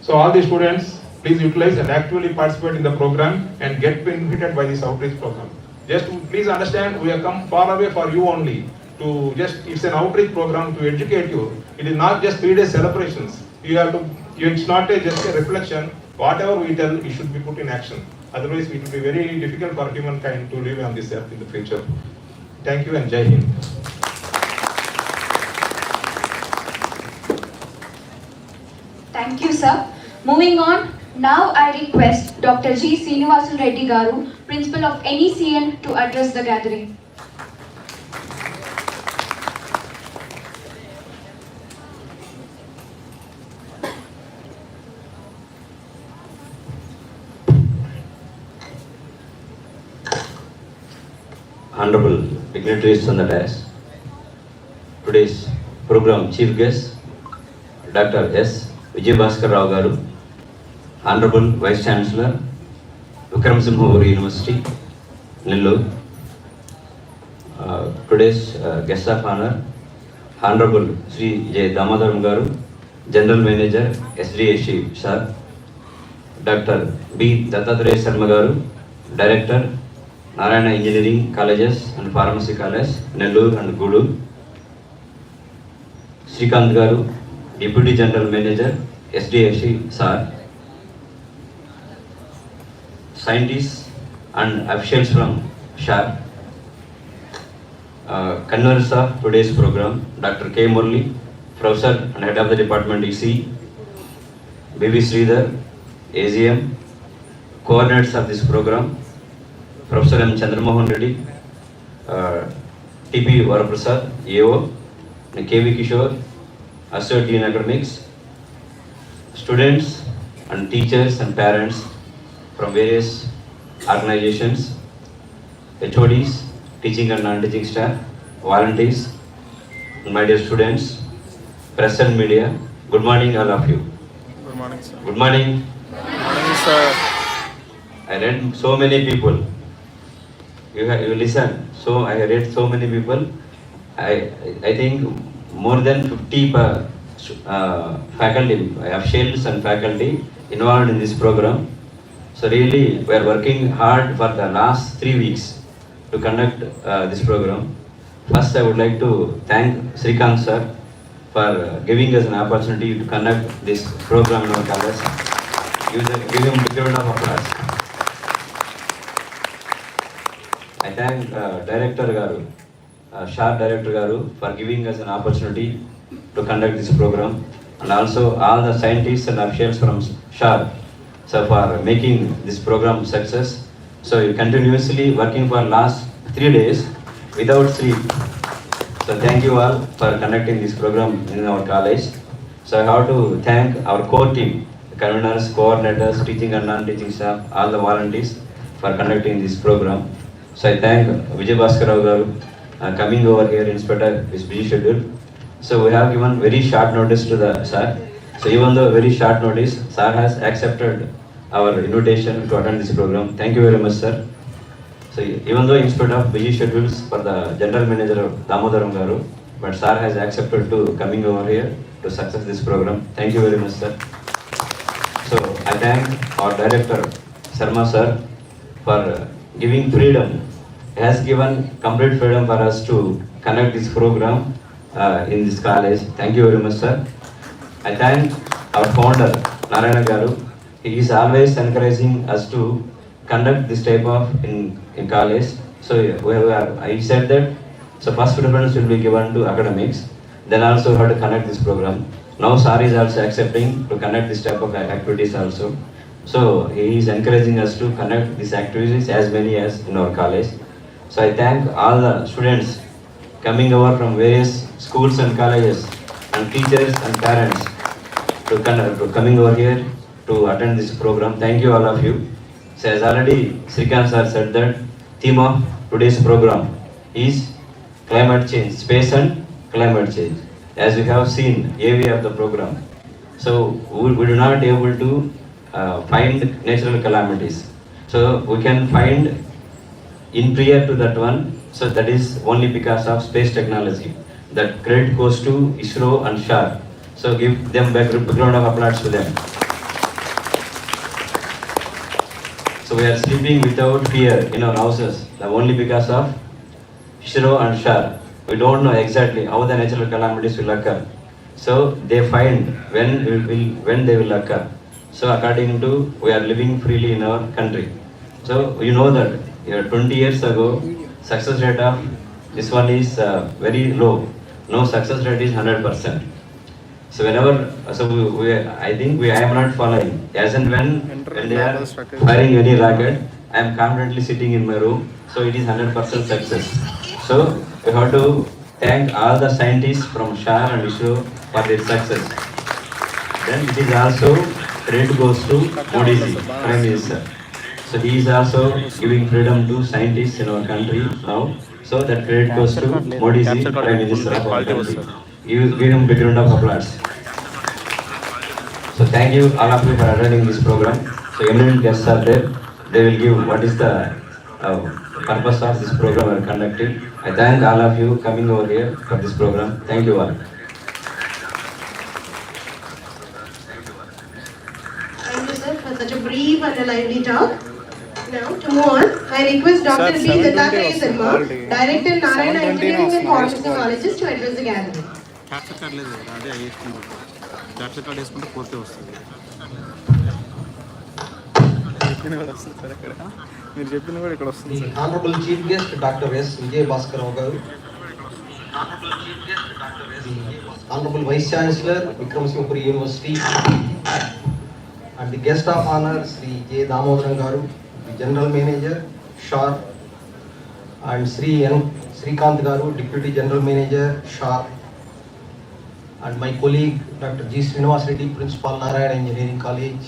So all the students, please utilize and actively participate in the program and get benefited by this outreach program. Just please understand, we have come far away for you only. It's an outreach program to educate you. It is not just 3 days celebrations. It's not just a reflection. whatever we tell, it should be put in action. Otherwise, it will be very difficult for humankind to live on this earth in the future. Thank you and Jai Hind. Thank you, sir. Moving on, now I request Dr. G. Srinivasan Reddy Garu, Principal of NECN, to address the gathering. Honorable dignitaries on the dais, today's program chief guest, Dr. S. Vijay Bhaskar Rao Garu, Honorable Vice Chancellor, Vikram Simha University, Nellore. Today's guest of honor, Honorable Sri J. Damodaram Garu, General Manager, SDSC, Sir, Dr. B. Dattatreya Sharma Garu, Director, Narayana Engineering Colleges and Pharmacy College, Nellore and Guduru. Srikant Garu, Deputy General Manager, SDFC, Sir. Scientists and officials from SHAR. Conveners of today's program, Dr. K. Murli, Professor and Head of the Department EC, B.V. Sridhar, AGM, coordinators of this program, Professor M. Chandramohan Reddy, T.P. Varaprasad, EO, K.V. Kishore, Associate Dean Academics, students and teachers and parents from various organizations, HODs, teaching and non-teaching staff, volunteers, and my dear students, press and media, good morning all of you. Good morning, sir. Good morning. Good morning, sir. I read so many people. You listen. So I read so many people. I think more than 50 faculty, officials and faculty involved in this program. So really, we are working hard for the last 3 weeks to conduct this program. First, I would like to thank Srikant sir for giving us an opportunity to conduct this program in our college. Give him a big round of applause. I thank Director Garu, SHAR Director Garu, for giving us an opportunity to conduct this program, and also all the scientists and officials from SHAR, so for making this program success. So you continuously working for last 3 days without sleep. So thank you all for conducting this program in our college. So I have to thank our core team, conveners, coordinators, teaching and non-teaching staff, all the volunteers for conducting this program. So I thank Vijay Bhaskar Rao Garu coming over here in spite of his busy schedule. So we have given very short notice to the sir. So even though very short notice, sir has accepted our invitation to attend this program. Thank you very much, sir. So even though in spite of busy schedules for the General Manager of Damodaram Garu, but sir has accepted to coming over here to success this program. Thank you very much, sir. So I thank our Director, Sharma sir, for giving freedom. He has given complete freedom for us to conduct this program in this college. Thank you very much, sir. I thank our founder, Narayana Garu. He is always encouraging us to conduct this type of in college. So I said that, so first preference will be given to academics, then also how to conduct this program. Now sir is also accepting to conduct this type of activities also. So he is encouraging us to conduct these activities as many as in our college. So I thank all the students coming over from various schools and colleges, and teachers and parents to coming over here to attend this program. Thank you all of you. So as already Srikant sir said that theme of today's program is climate change, space and climate change. As we have seen AV of the program. So we do not able to find natural calamities. So we can find in prior to that one, so that is only because of space technology. That credit goes to ISRO and SHAR. So give them back a round of applause to them. So we are sleeping without fear in our houses, only because of ISRO and SHAR. We don't know exactly how the natural calamities will occur. So they find when they will occur. So according to, we are living freely in our country. So you know that 20 years ago, success rate of this one is very low. No, success rate is 100%. So whenever, I think I am not following. As and when they are firing any rocket, I am confidently sitting in my room. So it is 100% success. So we have to thank all the scientists from SHAR and ISRO for their success. Then it is also credit goes to Modi ji, Prime Minister. So he is also giving freedom to scientists in our country now. So that credit goes to Modi ji, Prime Minister of our country. Give him big round of applause. So thank you all of you for attending this program. So eminent guests are there. They will give what is the purpose of this program we are conducting. I thank all of you coming over here for this program. Thank you all. Thank you, sir, for such a brief and a lively talk. Now, to move on, I request Dr. B. Dattatreya Sharma, Director Narayana Engineering and Pharmacy Colleges, to address the gathering. Capture card లేదు కదా, అదే వేసుకుంటాం. Capture card వేసుకుంటే పూర్తి వస్తుంది. చెప్పిన కూడా వస్తుంది సార్ ఇక్కడ, మీరు చెప్పిన కూడా ఇక్కడ వస్తుంది sir. Honorable Chief Guest Dr. S. Vijay Bhaskar garu, Honorable Vice Chancellor Vikram Singapuri University, and the guest of honor Sri J. Damodaran garu, the General Manager SHAR, and Sri N. Srikant garu, Deputy General Manager SHAR, and my colleague Dr. G. Srinivas Reddy, Principal Narayana Engineering College,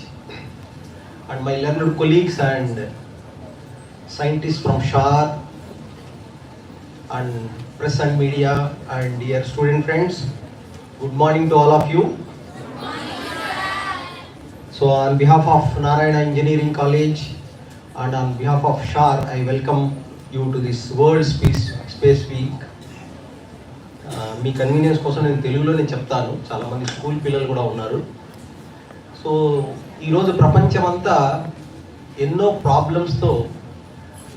and my learned colleagues and scientists from SHAR, and press and media, and dear student friends, good morning to all of you. So on behalf of Narayana Engineering College and on behalf of SHAR, I welcome you to this World Space Week. Me convenience కోసం నేను తెలుగులోనే చెప్తాను, చాలామంది school పిల్లలు కూడా ఉన్నారు. So ఈరోజు ప్రపంచం అంతా ఎన్నో ప్రాబ్లమ్స్తో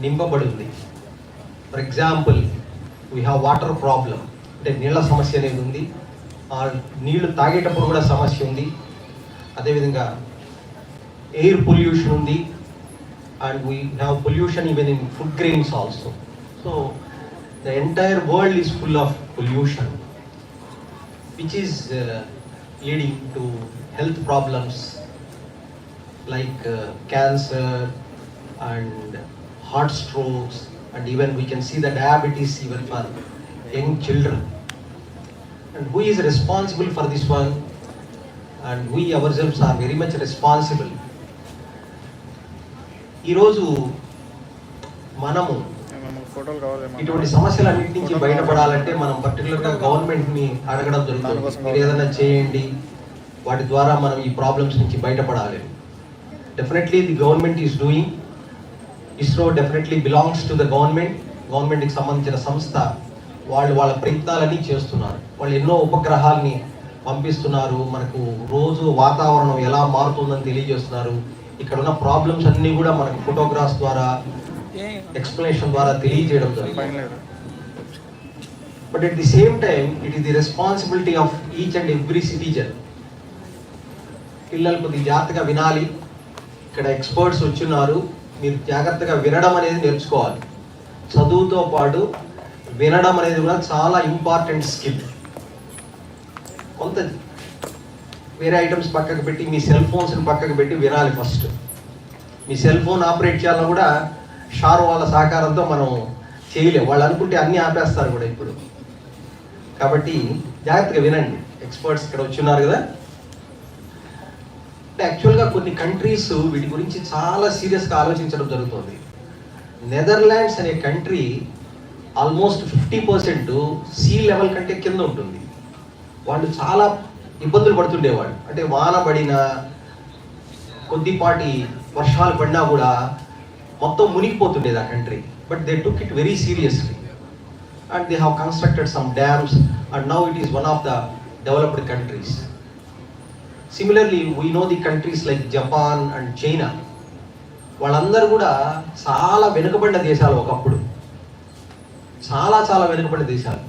నింపబడి ఉంది. For example, we have water problem, అంటే నీళ్ళ సమస్య అనేది ఉంది. ఆ నీళ్లు తాగేటప్పుడు కూడా సమస్య ఉంది. అదేవిధంగా ఎయిర్ పొల్యూషన్ ఉంది, and we have pollution even in food grains also. So the entire world is full of pollution, which is leading to health problems like cancer and heart strokes, and even we can see the diabetes even for young children. And who is responsible for this one? And we ourselves are very much responsible. ఈ రోజు మనము ఇటువంటి సమస్యలన్నిటి నుంచి బయటపడాలంటే మనం పర్టికులర్గా గవర్నమెంట్ని అడగడం జరుగుతుంది. మీరు ఏదైనా చేయండి, వాటి ద్వారా మనం ఈ ప్రాబ్లమ్స్ నుంచి బయటపడాలి. Definitely the government is doing. ISRO definitely belongs to the government. గవర్నమెంట్కి సంబంధించిన సంస్థ. వాళ్ళ ప్రయత్నాలన్నీ చేస్తున్నారు. వాళ్ళు ఎన్నో ఉపగ్రహాలని పంపిస్తున్నారు. మనకు రోజు వాతావరణం ఎలా మారుతుందని తెలియజేస్తున్నారు. ఇక్కడ ఉన్న ప్రాబ్లమ్స్ అన్నీ కూడా మనకు ఫోటోగ్రాఫ్స్ ద్వారా, ఎక్స్ప్లెనేషన్ ద్వారా తెలియజేయడం జరుగుతుంది. But at the same time it is the responsibility of each and every citizen. పిల్లలు కొద్దిగా జాగ్రత్తగా వినాలి. ఇక్కడ ఎక్స్పర్ట్స్ వచ్చున్నారు, మీరు జాగ్రత్తగా వినడం అనేది నేర్చుకోవాలి. చదువుతో పాటు వినడం అనేది కూడా చాలా ఇంపార్టెంట్ స్కిల్. కొంత వేరే ఐటమ్స్ పక్కకు పెట్టి, మీ సెల్ ఫోన్స్ని పక్కకు పెట్టి వినాలి ఫస్ట్. మీ సెల్ ఫోన్ ఆపరేట్ చేయాలన్నా కూడా షార్ వాళ్ళ సహకారంతో మనం చేయలేము. వాళ్ళు అనుకుంటే అన్నీ ఆపేస్తారు కూడా ఇప్పుడు. కాబట్టి జాగ్రత్తగా వినండి. ఎక్స్పర్ట్స్ ఇక్కడ వచ్చున్నారు కదా. యాక్చువల్గా కొన్ని కంట్రీస్ వీటి గురించి చాలా సీరియస్గా ఆలోచించడం జరుగుతుంది. నెదర్లాండ్స్ అనే కంట్రీ ఆల్మోస్ట్ 50% సీ లెవెల్ కంటే కింద ఉంటుంది. వాళ్ళు చాలా ఇబ్బందులు పడుతుండేవాళ్ళు. అంటే వాన పడినా, కొద్దిపాటి వర్షాలు పడినా కూడా మొత్తం మునిగిపోతుండేది ఆ country. But they took it very seriously and they have constructed some dams and now it is one of the developed countries. Similarly we know the countries like Japan and China. వాళ్ళందరూ కూడా చాలా వెనుకబడిన దేశాలు ఒకప్పుడు, చాలా వెనుకబడిన దేశాలు.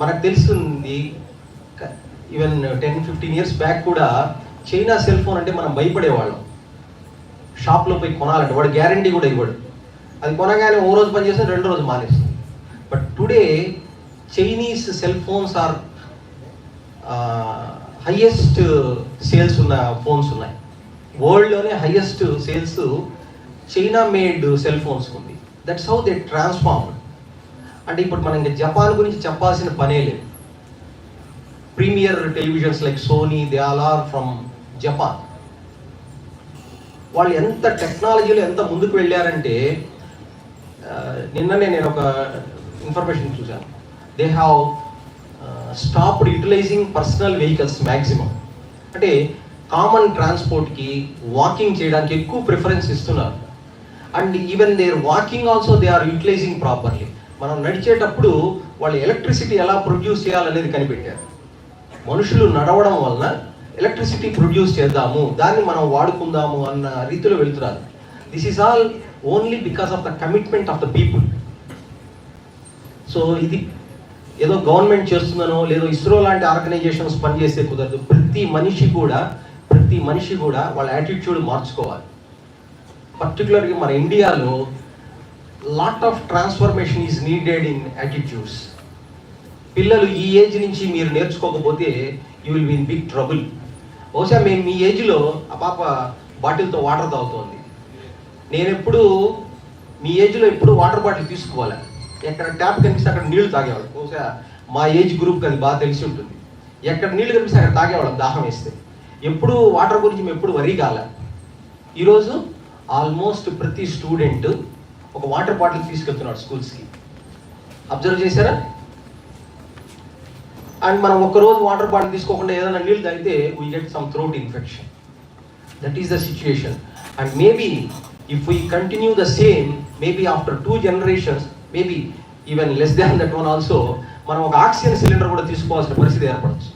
మనకు తెలుస్తుంది ఈవెన్ 10-15 years బ్యాక్ కూడా చైనా సెల్ ఫోన్ అంటే మనం భయపడేవాళ్ళం. షాప్లో పోయి కొనాలంటే వాడు గ్యారంటీ కూడా ఇవ్వడు. అది కొనగానే ఓ రోజు పనిచేస్తే రెండో రోజు మానేస్తుంది. But today Chinese cell phones are highest sales ఉన్న ఫోన్స్ ఉన్నాయి. వరల్డ్లోనే highest sales China made cell phones ఉంది. That's how they transform. అంటే ఇప్పుడు మనం ఇంకా జపాన్ గురించి చెప్పాల్సిన పనే లేదు. Premier televisions like Sony, they all are from Japan. వాళ్ళు ఎంత టెక్నాలజీలో ఎంత ముందుకు వెళ్ళారంటే, నిన్ననే నేను ఒక ఇన్ఫర్మేషన్ చూశాను. They have stopped utilising personal vehicles maximum. అంటే కామన్ ట్రాన్స్పోర్ట్కి, వాకింగ్ చేయడానికి ఎక్కువ ప్రిఫరెన్స్ ఇస్తున్నారు. And even their walking also they are utilising properly. మనం నడిచేటప్పుడు వాళ్ళు ఎలక్ట్రిసిటీ ఎలా ప్రొడ్యూస్ చేయాలనేది కనిపెట్టారు. మనుషులు నడవడం వలన ఎలక్ట్రిసిటీ ప్రొడ్యూస్ చేద్దాము, దాన్ని మనం వాడుకుందాము అన్న రీతిలో వెళ్తున్నారు. This is all only because of the commitment of the people. So ఇది ఏదో గవర్నమెంట్ చేస్తుందనో లేదో ఇస్రో లాంటి ఆర్గనైజేషన్స్ పనిచేస్తే కుదరదు. ప్రతి మనిషి కూడా వాళ్ళ యాటిట్యూడ్ మార్చుకోవాలి. పర్టికులర్గా మన ఇండియాలో lot of transformation is needed in attitudes. పిల్లలు ఈ ఏజ్ నుంచి మీరు నేర్చుకోకపోతే you will be in big trouble. బహుశా మేము మీ ఏజ్లో ఆ పాప బాటిల్తో వాటర్ తాగుతోంది. నేను ఎప్పుడు మీ ఏజ్లో ఎప్పుడు వాటర్ బాటిల్ తీసుకోవాలి, ఎక్కడ ట్యాప్ కనిపిస్తే అక్కడ నీళ్లు తాగేవాళ్ళం. బహుశా మా ఏజ్ గ్రూప్కి అది బాగా తెలిసి ఉంటుంది. ఎక్కడ నీళ్లు కనిపిస్తే అక్కడ తాగేవాళ్ళం దాహం వేస్తే. ఎప్పుడు వాటర్ గురించి మేము ఎప్పుడు వరీ కాల. ఈరోజు ఆల్మోస్ట్ ప్రతి స్టూడెంట్ ఒక వాటర్ బాటిల్ తీసుకెళ్తున్నాడు స్కూల్స్కి. అబ్జర్వ్ చేశారా? అండ్ మనం ఒక్కరోజు వాటర్ బాటిల్ తీసుకోకుండా ఏదైనా నీళ్ళు తాగితే we get some throat infection. That is the situation. And maybe if we continue the same, maybe after 2 generations, maybe even less than that one also, మనం ఒక ఆక్సిజన్ సిలిండర్ కూడా తీసుకోవాల్సిన పరిస్థితి ఏర్పడచ్చు.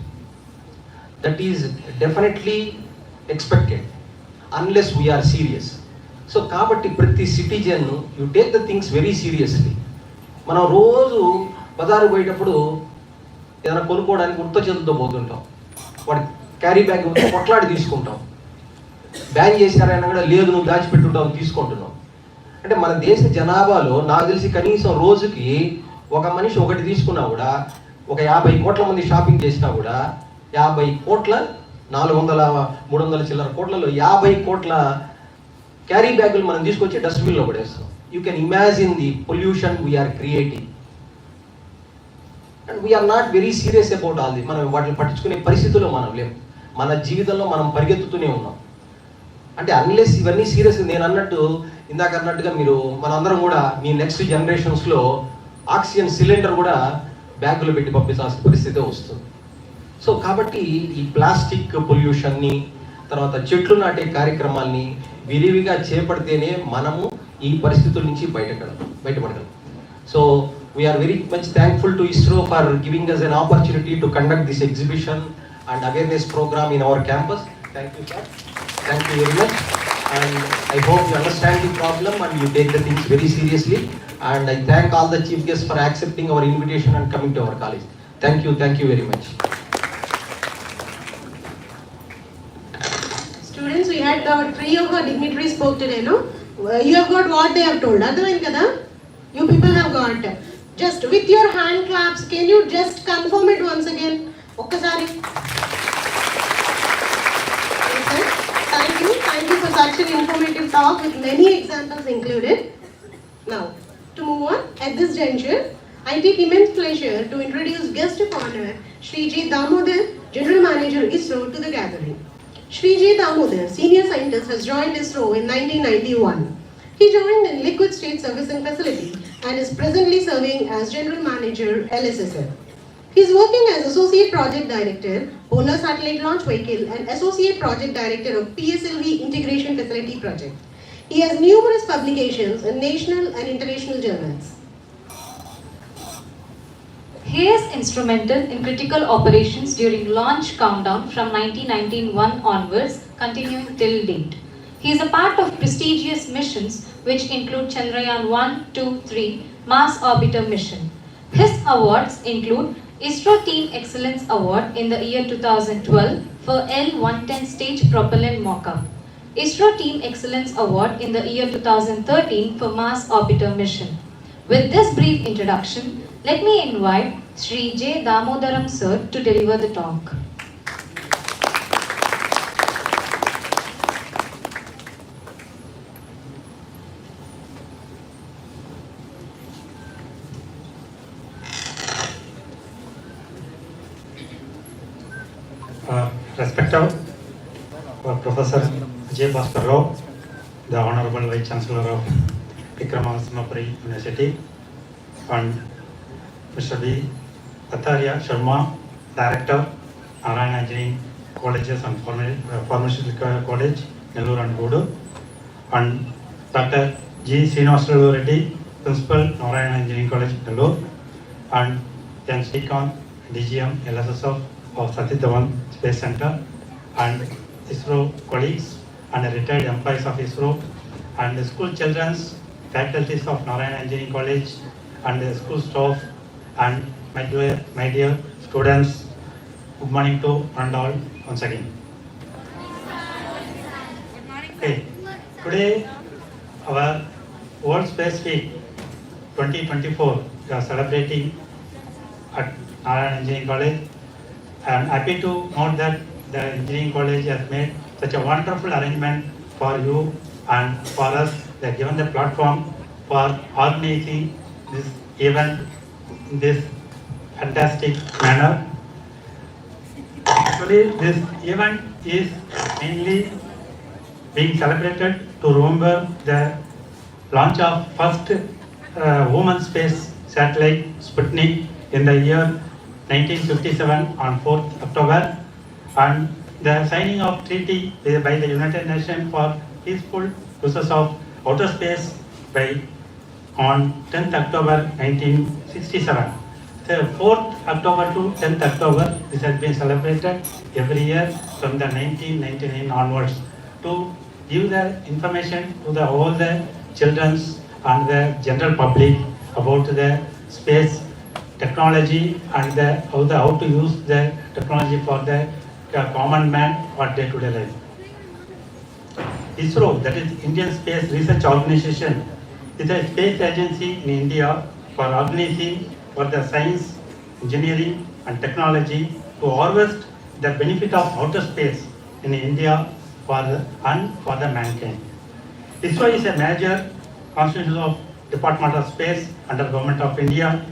That is definitely expected unless we are serious. So కాబట్టి ప్రతి citizen you take the things very seriously. మనం రోజు బజారు పోయేటప్పుడు ఏదైనా కొనుక్కోవడానికి ఉత్త చేతులతో పోతుంటాం. వాడి క్యారీ బ్యాగ్ కొట్లాడి తీసుకుంటాం. బ్యాన్ చేశారైనా కూడా లేదు నువ్వు దాచిపెట్టుంటావు తీసుకుంటున్నాం. అంటే మన దేశ జనాభాలో నాకు తెలిసి కనీసం రోజుకి ఒక మనిషి ఒకటి తీసుకున్నా కూడా, ఒక 50 కోట్ల మంది షాపింగ్ చేసినా కూడా 50 కోట్ల 400-300 చిల్లర కోట్లలో 50 కోట్ల క్యారీ బ్యాగులు మనం తీసుకొచ్చి డస్ట్బిన్లో పడేస్తాం. You can imagine the pollution we are creating. And we are not very serious about all the. మనం వాటిని పట్టించుకునే పరిస్థితుల్లో మనం లేము. మన జీవితంలో మనం పరిగెత్తుతూనే ఉన్నాం. అంటే అన్లెస్ ఇవన్నీ సీరియస్, నేను అన్నట్టు ఇందాక అన్నట్టుగా మీరు మనందరం కూడా మీ నెక్స్ట్ జనరేషన్స్లో ఆక్సిజన్ సిలిండర్ కూడా బ్యాగులో పెట్టి పంపించాల్సిన పరిస్థితి వస్తుంది. సో కాబట్టి ఈ ప్లాస్టిక్ పొల్యూషన్ని, తర్వాత చెట్లు నాటే కార్యక్రమాల్ని విరివిగా చేపడితేనే మనము ఈ పరిస్థితుల నుంచి బయటపడగలం. So we are very much thankful to ISRO for giving us an opportunity to conduct this exhibition and awareness program in our campus. Thank you, sir. Thank you very much. And I hope you understand the problem and you take the things very seriously. And I thank all the chief guests for accepting our invitation and coming to our college. Thank you very much. Students, we had our 3 of our dignitaries spoke today, no? You have got what they have told. Otherwise, kada? You people have got. Just with your hand claps, can you just confirm it once again? Okkasari. Yes, sir. Thank you for such an informative talk with many examples included. Now, to move on, at this juncture, I take immense pleasure to introduce guest of honor, Shri J. Damodar, General Manager ISRO, to the gathering. Shri J. Damodar, Senior Scientist, has joined ISRO in 1991. He joined in Liquid State Servicing Facility and is presently serving as General Manager, LSSF. He is working as Associate Project Director, Polar Satellite Launch Vehicle, and Associate Project Director of PSLV Integration Facility Project. He has numerous publications in national and international journals. He is instrumental in critical operations during launch countdown from 1991 onwards, continuing till date. He is a part of prestigious missions which include Chandrayaan 1, 2, 3 Mars Orbiter mission. His awards include ISRO Team Excellence Award in the year 2012 for L-110 stage propellant mock-up. ISRO Team Excellence Award in the year 2013 for Mars Orbiter mission. With this brief introduction, let me invite Sri J. Damodaram Sir to deliver the talk. Respected Professor J. Bhaskar Rao, the Honorable Vice Chancellor of Vikramasinghe University, and Mr. B. Atharya Sharma, Director, Narayana Engineering Colleges and Pharmaceutical College, Nellore and Godu, and Dr. G. Srinivasulu Reddy, Principal, Narayana Engineering College, Nellore, and Jan Srikanth, DGM, LSSF of Satish Dhawan Space Center, and ISRO colleagues and retired employees of ISRO, and the school children's faculties of Narayana Engineering College, and the school staff, and my dear students, good morning to one and all once again. Okay, today our World Space Week 2024 we are celebrating at Narayana Engineering College. I am happy to note that the engineering college has made such a wonderful arrangement for you and for us. They have given the platform for organizing this event in this fantastic manner. Actually, this event is mainly being celebrated to remember the launch of first woman space satellite Sputnik in the year 1957 on 4th October, and the signing of treaty by the United Nations for peaceful uses of outer space on 10th October 1967. So 4th October to 10th October, this has been celebrated every year from the 1999 onwards to give the information to all the children and the general public about the space technology and how to use the technology for the common man for day-to-day life. ISRO, that is Indian Space Research Organization, is a space agency in India for organizing for the science, engineering and technology to harvest the benefit of outer space in India and for the mankind. ISRO is a major constitution of Department of Space under Government of India.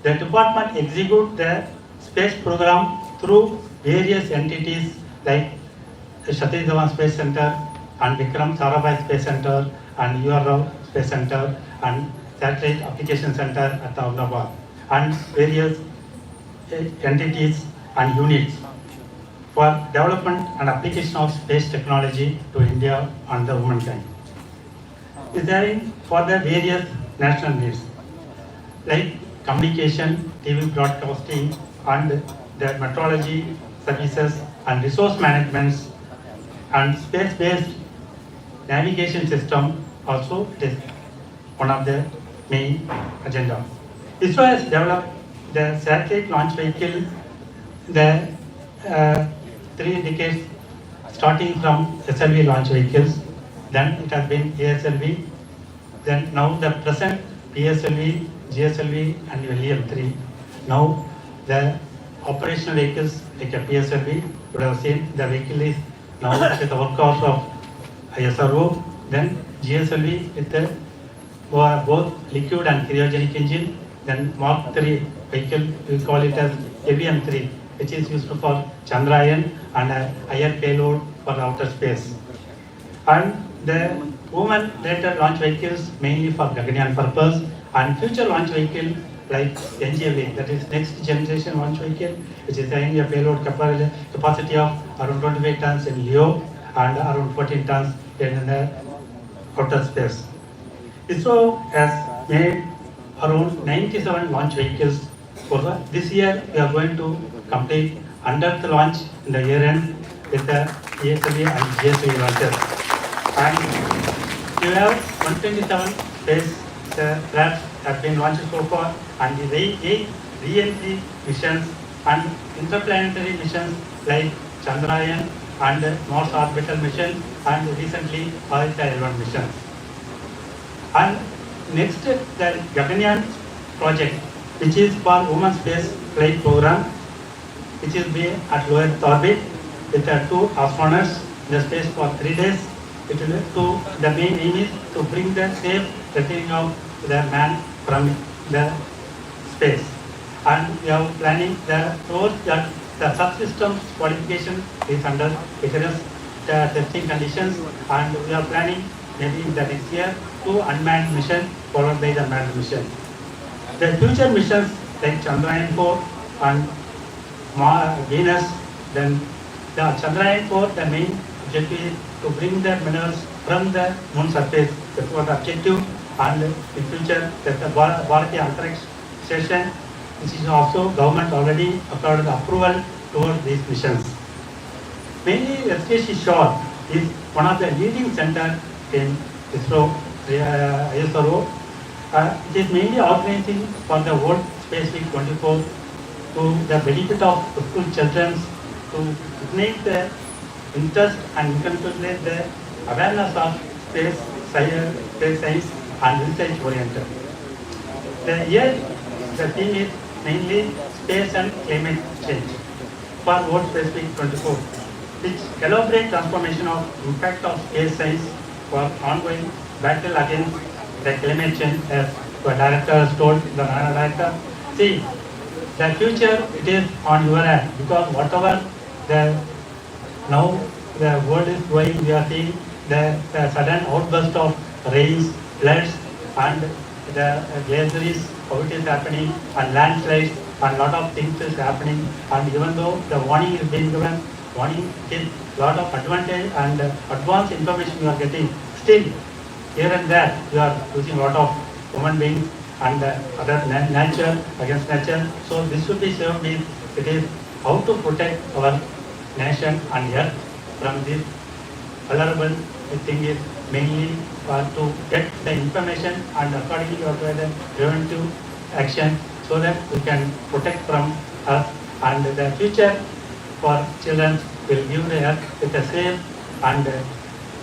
The department executes the space program through various entities like Satish Dhawan Space Center and Vikram Sarabhai Space Center and UR Space Center and Satellite Application Center at Ahmedabad and various entities and units for development and application of space technology to India and the humankind. Is there for the various national needs like communication, TV broadcasting, and the meteorology services and resource management and space-based navigation system also is one of the main agenda. ISRO has developed the satellite launch vehicle, the 3 decades starting from SLV launch vehicles, then it has been ASLV, then now the present PSLV, GSLV and LEM3. Now the operational vehicles like a PSLV, you would have seen the vehicle is now with the workhorse of ISRO, then GSLV with the both liquid and cryogenic engine, then Mark 3 vehicle, we call it as AVM3, which is used for Chandrayaan and a higher payload for outer space. And the woman-rated launch vehicles mainly for Gaganyaan purpose, and future launch vehicle like NGV, that is next generation launch vehicle, which is having a payload capacity of around 25 tons in LEO and around 14 tons in the outer space. ISRO has made around 97 launch vehicles. For this year, we are going to complete 100th launch in the year end with the ESLV and GSLV launches. And we have 127 space crafts have been launched so far, and the 8 re-entry missions and interplanetary missions like Chandrayaan and Mars orbital mission, and recently Aditya L1 mission. And next, the Gaganyaan project, which is for Women Space Flight Program, which is being at low Earth orbit with 2 astronauts in the space for 3 days. It will the main aim is to bring the safe returning of the man from the space. And we are planning towards that the subsystems qualification is under rigorous testing conditions, and we are planning maybe in the next year 2 unmanned mission followed by the manned mission. The future missions like Chandrayaan 4 and Venus, then the Chandrayaan 4, the main objective is to bring the minerals from the moon surface. That's what the objective. And in future, there's the Bharatiya Antariksh Station, which is also government already accorded approval towards these missions. Mainly, SKC Shore is one of the leading centers in ISRO. It is mainly organizing for the World Space Week 24 to the benefit of the school children, to ignite the interest and inculcate the awareness of space science and research oriented. The theme is mainly space and climate change for World Space Week 24, which elaborate transformation of impact of space science for ongoing battle against the climate change, as the director has told, the director. See, the future, it is on your hand, because whatever now the world is going, we are seeing the sudden outburst of rains, floods, and the glaciers, how it is happening, and landslides, and lot of things is happening. And even though the warning is being given, warning is lot of advantage and advanced information you are getting, still here and there you are using lot of human beings and other nature against nature. So this should be served means it is how to protect our nation and earth from this vulnerable thing is mainly to get the information and accordingly to the preventive action so that we can protect from us, and the future for children will give the earth with a safe and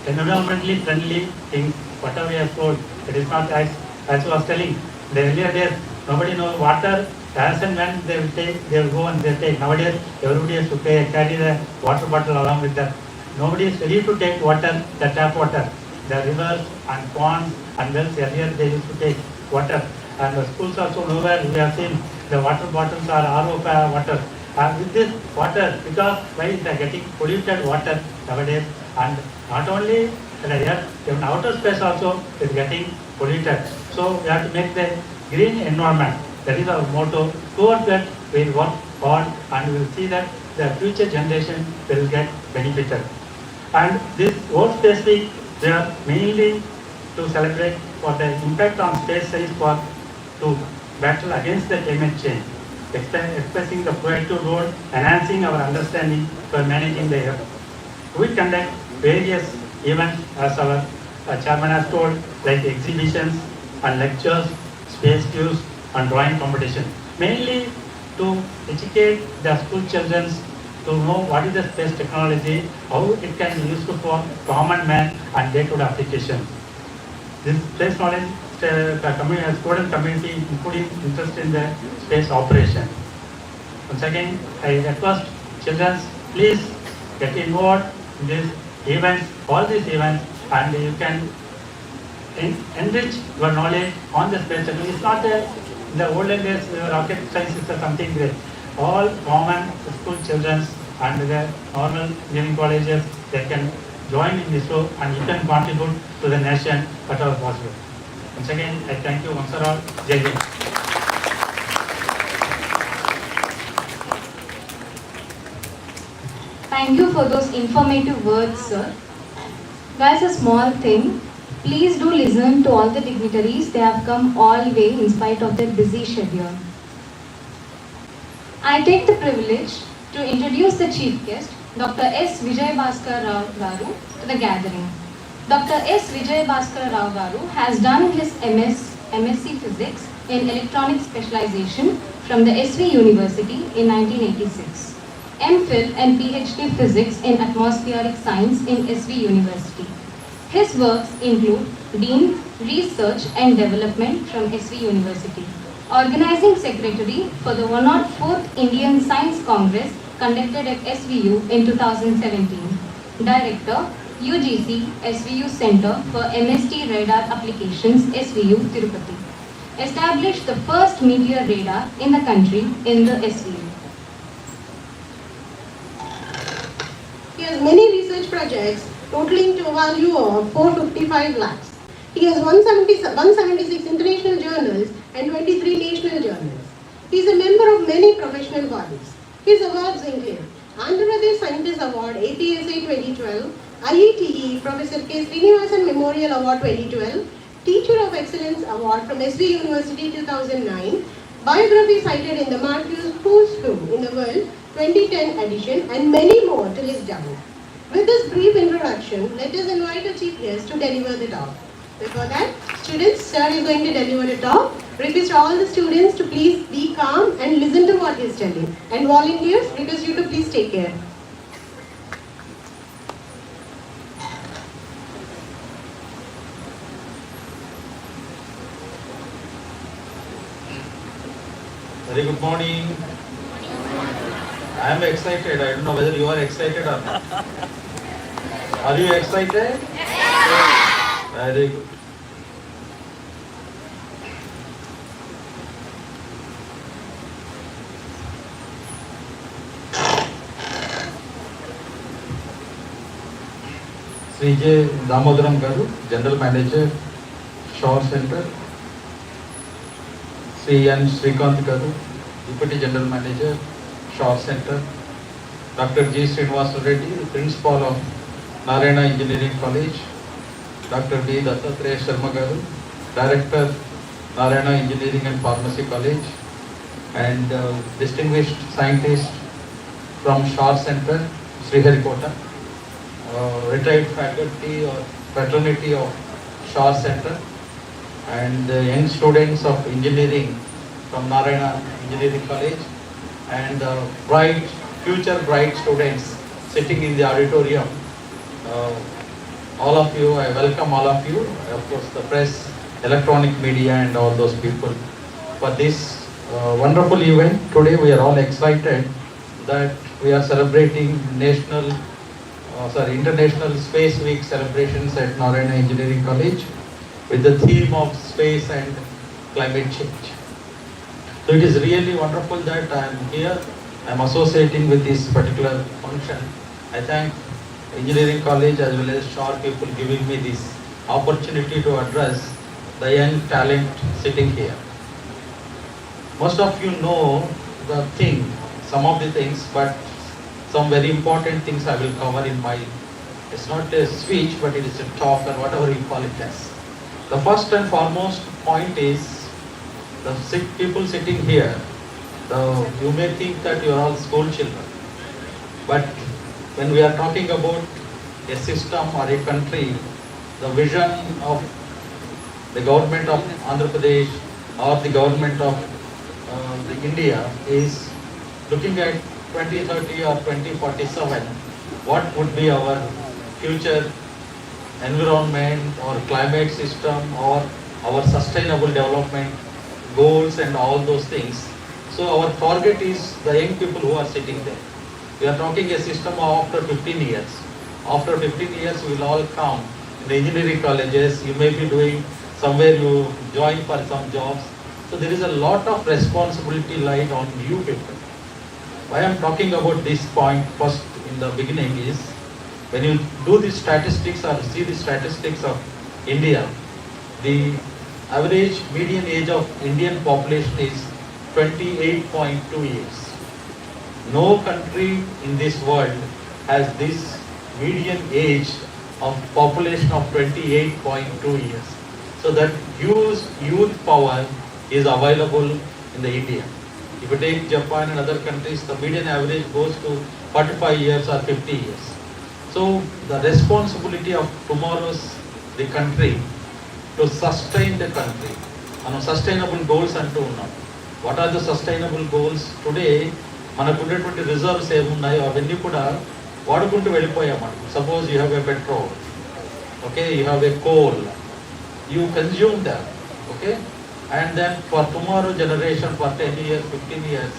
environmentally friendly things. Whatever we have told, it is not as I was telling, the earlier days, nobody knows water. As and when they will take, they will go and they take. Nowadays, everybody has to carry the water bottle along with that. Nobody is ready to take water, the tap water. The rivers and ponds and wells, earlier they used to take water. And the schools also nowhere we have seen the water bottles are RO water. And with this water, because why they are getting polluted water nowadays, and not only the earth, even outer space also is getting polluted. So we have to make the green environment. That is our motto. Towards that we will work hard, and we will see that the future generation will get benefited. And this World Space Week, they are mainly to celebrate for the impact on space science to battle against the climate change, expressing the proactive role, enhancing our understanding for managing the earth. We conduct various events, as our chairman has told, like exhibitions and lectures, space tours, and drawing competition, mainly to educate the school children to know what is the space technology, how it can be used for common man and day-to-day application. This space knowledge, the student community, including interest in the space operation. Once again, I request children, please get involved in these events, all these events, and you can enrich your knowledge on the space technology. It's not in the olden days, rocket science is something great. All common school children and the normal engineering colleges, they can join in this show, and you can contribute to the nation whatever possible. Once again, I thank you once and all. Jai Hind. Thank you for those informative words, sir. Guys, a small thing. Please do listen to all the dignitaries. They have come all the way in spite of their busy schedule. I take the privilege to introduce the chief guest, Dr. S. Vijay Bhaskar Rao Garu, to the gathering. Dr. S. Vijay Bhaskar Rao Garu has done his MSc Physics in Electronics Specialization from the SV University in 1986. MPhil and PhD Physics in Atmospheric Science in SV University. His works include Dean, Research and Development from SV University, Organizing Secretary for the 104th Indian Science Congress conducted at SVU in 2017, Director, UGC SVU Center for MST Radar Applications SVU Tirupati. Established the first meteor radar in the country in the SVU. He has many research projects totaling to a value of 455 lakhs. He has 176 international journals and 23 national journals. He is a member of many professional bodies. His awards include Andhra Pradesh Scientist Award APSA 2012, IETE Professor K. Srinivasan Memorial Award 2012, Teacher of Excellence Award from SV University 2009, biography cited in the Marcus Who's Who in the World 2010 edition, and many more to his double. With this brief introduction, let us invite our chief guest to deliver the talk. Before that, students, sir is going to deliver a talk. Request all the students to please be calm and listen to what he is telling. And volunteers, request you to please take care. Very good morning. I am excited. I don't know whether you are excited or not. Are you excited? Yes. Very good. Sri J. Damodaram Garu, General Manager, Shore Center. Sri N. Srikanth Garu, Deputy General Manager, Shore Center. Dr. G. Srinivasa Reddy, the Principal of Narayana Engineering College. Dr. D. Dattatreya Sharma Garu, Director, Narayana Engineering and Pharmacy College. And distinguished scientist from Shore Center, Sriharikota. Retired faculty or fraternity of Shore Center. And young students of engineering from Narayana Engineering College, and future bright students sitting in the auditorium. All of you, I welcome all of you, of course the press, electronic media and all those people for this wonderful event. Today we are all excited that we are celebrating International Space Week celebrations at Narayana Engineering College with the theme of space and climate change. So it is really wonderful that I am here. I am associating with this particular function. I thank Engineering College as well as Shore people giving me this opportunity to address the young talent sitting here. Most of you know some of the things, but some very important things I will cover in my, it's not a speech, but it is a talk or whatever you call it as. The first and foremost point is the people sitting here. You may think that you are all school children, but when we are talking about a system or a country, the vision of the government of Andhra Pradesh or the government of India is looking at 2030 or 2047, what would be our future environment or climate system or our sustainable development goals and all those things. So our target is the young people who are sitting there. We are talking a system of after 15 years. After 15 years we will all come in the engineering colleges. You may be doing somewhere, you join for some jobs. So there is a lot of responsibility lied on you people. Why I am talking about this point first in the beginning is, when you do the statistics or see the statistics of India, the average median age of Indian population is 28.2 years. No country in this world has this median age of population of 28.2 years. So that huge youth power is available in the India. If you take Japan and other countries, the median average goes to 45 years or 50 years. So the responsibility of tomorrow's the country to sustain the country. Sustainable goals and what are the sustainable goals? Today మనకు ఉండేటువంటి reserves ఏమున్నాయో అవన్నీ కూడా వాడుకుంటూ వెళ్ళిపోయాం మనకు. Suppose you have a petrol, okay, you have a coal, you consume that, okay, and then for tomorrow generation, for 10 years, 15 years,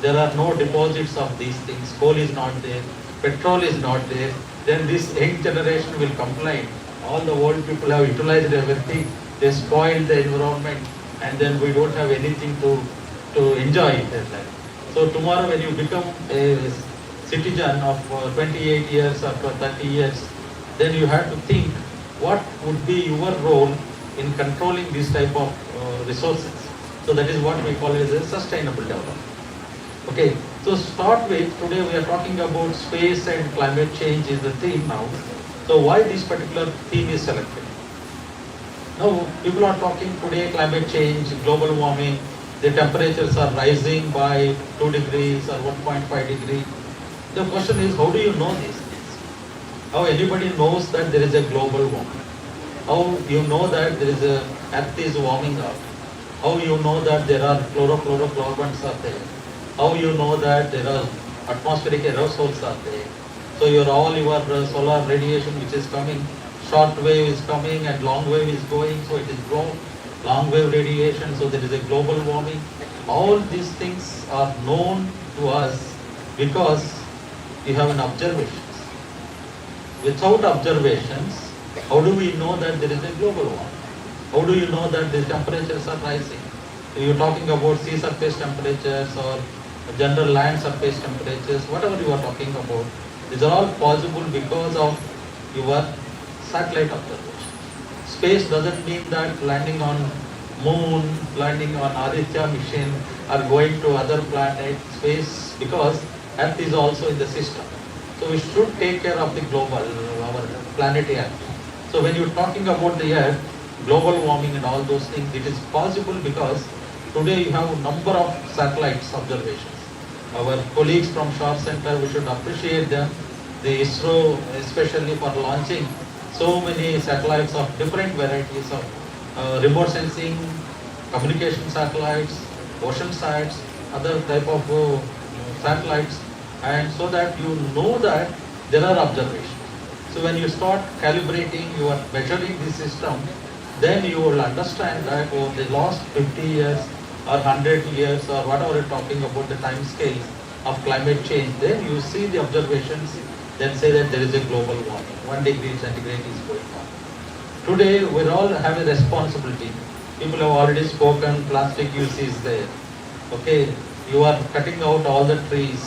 there are no deposits of these things. Coal is not there, petrol is not there. Then this young generation will complain. All the old people have utilized everything. They spoil the environment, and then we don't have anything to enjoy in their life. So tomorrow, when you become a citizen of 28 years or 30 years, then you have to think what would be your role in controlling this type of resources. So that is what we call as a sustainable development. Okay, so start with, today we are talking about space and climate change is the theme now. So why this particular theme is selected? Now people are talking today climate change, global warming, the temperatures are rising by 2 degrees or 1.5 degree. The question is, how do you know these things? How anybody knows that there is a global warming? How you know that there is a earth is warming up? How you know that there are chlorofluorocarbons are there? How you know that there are atmospheric aerosols are there? So your solar radiation which is coming, short wave is coming and long wave is going, so it is long wave radiation, so there is a global warming. All these things are known to us because you have an observation. Without observations, how do we know that there is a global warming? How do you know that the temperatures are rising? You are talking about sea surface temperatures or general land surface temperatures, whatever you are talking about. These are all possible because of your satellite observation. Space doesn't mean that landing on moon, landing on Aditya mission or going to other planets. Space, because Earth is also in the system. So we should take care of the global, our planet Earth. So when you're talking about the Earth, global warming and all those things, it is possible because today you have a number of satellites observations. Our colleagues from Shore Center, we should appreciate them. The ISRO, especially for launching so many satellites of different varieties of remote sensing, communication satellites, ocean sites, other type of satellites, and so that you know that there are observations. So when you start calibrating, you are measuring the system, then you will understand that over the last 50 years or 100 years or whatever you're talking about the time scale of climate change, then you see the observations, then say that there is a global warming, 1 degree centigrade is going on. Today we all have a responsibility. People have already spoken, plastic use is there. Okay, you are cutting out all the trees.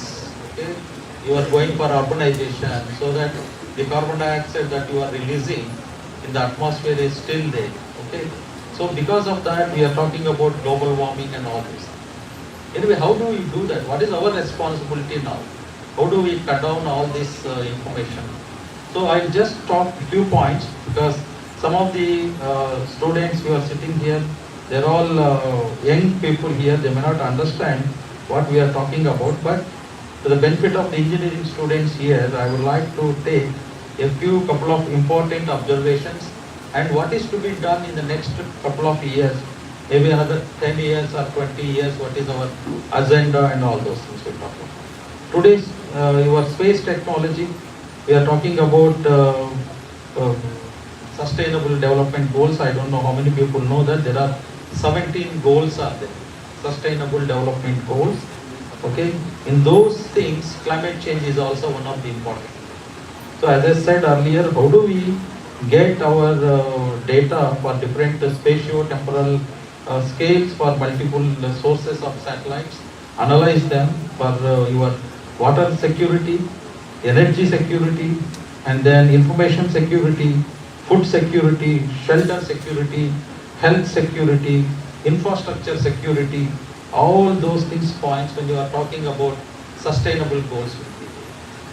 Okay, you are going for urbanization so that the carbon dioxide that you are releasing in the atmosphere is still there. Okay, so because of that we are talking about global warming and all this. Anyway, how do we do that? What is our responsibility now? How do we cut down all this information? So I'll just talk a few points because some of the students who are sitting here, they're all young people here, they may not understand what we are talking about, but to the benefit of the engineering students here, I would like to take a couple of important observations and what is to be done in the next couple of years, maybe another 10 years or 20 years, what is our agenda and all those things we talk about. Today's your space technology, we are talking about sustainable development goals. I don't know how many people know that there are 17 goals are there, sustainable development goals. Okay, in those things, climate change is also one of the important. So as I said earlier, how do we get our data for different spatio-temporal scales for multiple sources of satellites, analyze them for your water security, energy security, and then information security, food security, shelter security, health security, infrastructure security, all those things points when you are talking about sustainable goals.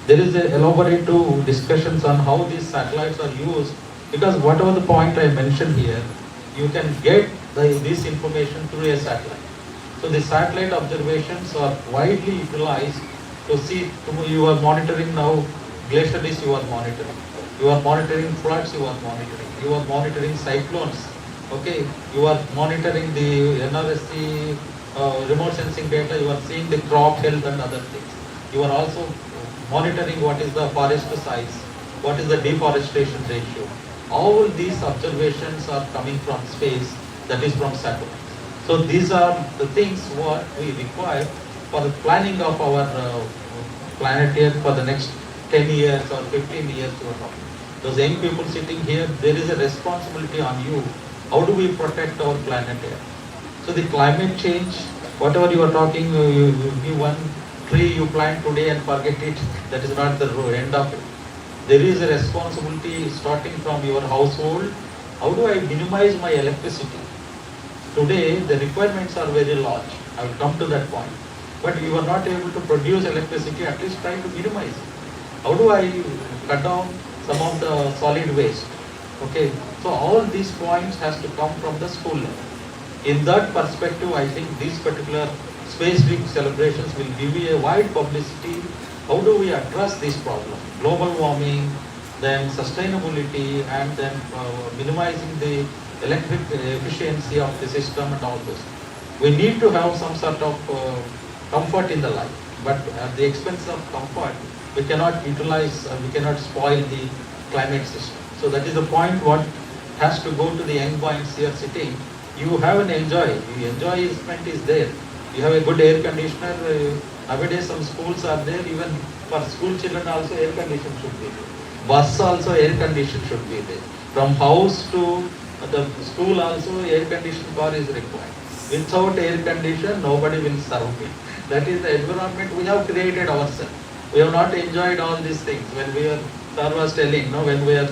There is a elaborative discussions on how these satellites are used, because whatever the point I mentioned here, you can get this information through a satellite. So the satellite observations are widely utilized to see, you are monitoring now glaciers, you are monitoring. You are monitoring floods, you are monitoring. You are monitoring cyclones. Okay, you are monitoring the NRSC remote sensing data, you are seeing the crop health and other things. You are also monitoring what is the forest size, what is the deforestation ratio. All these observations are coming from space, that is from satellite. So these are the things what we require for the planning of our planet here for the next 10 years or 15 years or something. Those young people sitting here, there is a responsibility on you. How do we protect our planet here? So the climate change, whatever you are talking, you give one tree you plant today and forget it, that is not the end of it. There is a responsibility starting from your household. How do I minimize my electricity? Today, the requirements are very large. I will come to that point. But you are not able to produce electricity, at least try to minimize it. How do I cut down some of the solid waste? Okay, so all these points has to come from the school level. In that perspective, I think these particular Space Week celebrations will give you a wide publicity. How do we address this problem? Global warming, then sustainability, and then minimizing the electric efficiency of the system and all this. We need to have some sort of comfort in the life, but at the expense of comfort, we cannot utilize, we cannot spoil the climate system. So that is the point what has to go to the young minds here sitting. You have an enjoy, the enjoyment is there. You have a good air conditioner. Nowadays some schools are there, even for school children also air condition should be there. Bus also air condition should be there. From house to the school also air conditioned car is required. Without air condition, nobody will serve me. That is the environment we have created ourselves. We have not enjoyed all these things. When we are, sir was telling, when we are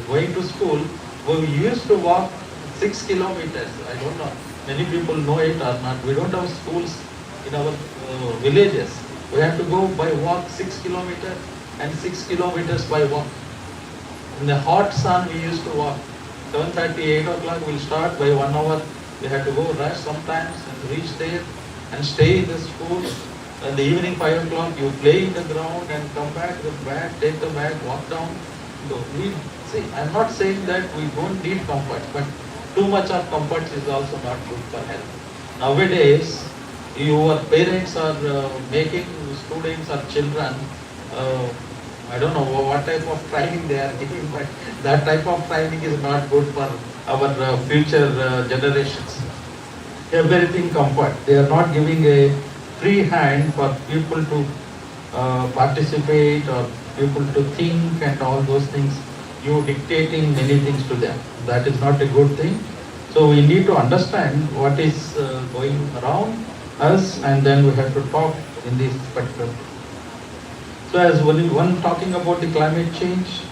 going to school, we used to walk 6 kilometers. I don't know, many people know it or not. We don't have schools in our villages. We have to go by walk 6 kilometers and 6 kilometers by walk. In the hot sun, we used to walk. 7:30, 8 o'clock, we'll start by 1 hour. We have to go rest sometimes and reach there and stay in the school. In the evening 5 o'clock, you play in the ground and come back, take the bag, walk down. So we see, I'm not saying that we don't need comfort, but too much of comfort is also not good for health. Nowadays, your parents are making students or children, I don't know what type of training they are giving, but that type of training is not good for our future generations. Everything comfort. They are not giving a free hand for people to participate or people to think and all those things. You dictating many things to them. That is not a good thing. So we need to understand what is going around us, and then we have to talk in this particular. So as one talking about the climate change,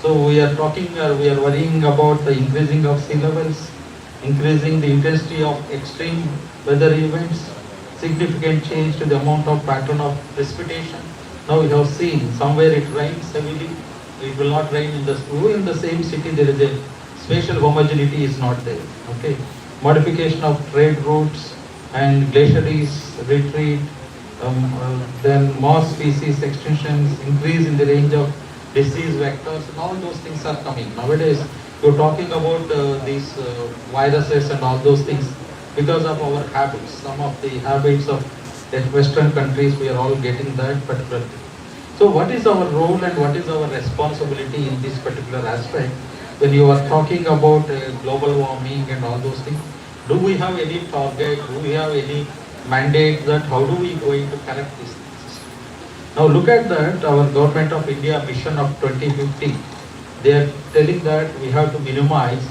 so we are talking, we are worrying about the increasing of sea levels, increasing the intensity of extreme weather events, significant change to the amount of pattern of precipitation. Now we have seen somewhere it rains heavily, it will not rain in the same city. There is a spatial homogeneity is not there. Okay, modification of trade routes and glaciaries retreat. Then more species extinctions, increase in the range of disease vectors, and all those things are coming. Nowadays, you're talking about these viruses and all those things because of our habits. Some of the habits of the Western countries, we are all getting that particular thing. So what is our role and what is our responsibility in this particular aspect? When you are talking about global warming and all those things, do we have any target? Do we have any mandate that how do we going to correct these things? Now look at that, our government of India mission of 2050. They are telling that we have to minimize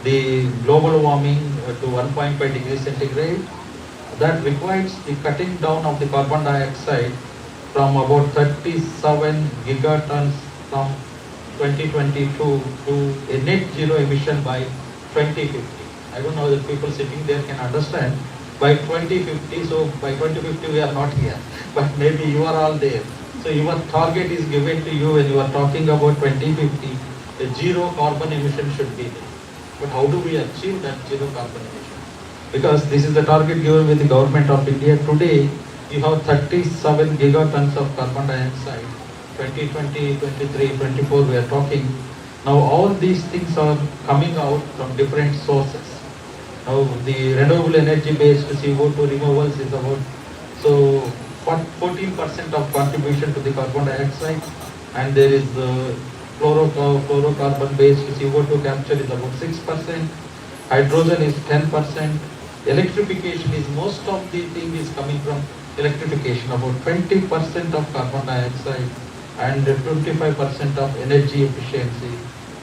the global warming to 1.5 degrees centigrade. That requires the cutting down of the carbon dioxide from about 37 gigatons from 2022 to a net zero emission by 2050. I don't know if people sitting there can understand. By 2050, so by 2050 we are not here, but maybe you are all there. So your target is given to you when you are talking about 2050, a zero carbon emission should be there. But how do we achieve that zero carbon emission? Because this is the target given with the government of India. Today, you have 37 gigatons of carbon dioxide. 2020, 23, 24 we are talking. Now all these things are coming out from different sources. Now the renewable energy based CO2 removals is about, so 14% of contribution to the carbon dioxide, and there is fluorocarbon based CO2 capture is about 6%, hydrogen is 10%, electrification is most of the thing is coming from electrification, about 20% of carbon dioxide and 25% of energy efficiency,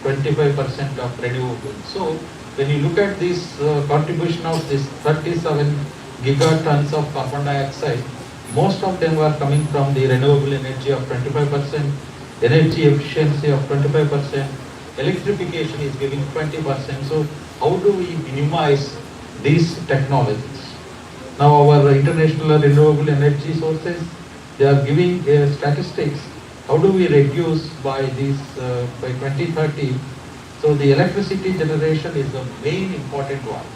25% of renewable. So when you look at this contribution of this 37 gigatons of carbon dioxide, most of them are coming from the renewable energy of 25%, energy efficiency of 25%, electrification is giving 20%. So how do we minimize these technologies? Now our international renewable energy sources, they are giving statistics. How do we reduce by this by 2030? So the electricity generation is the main important one.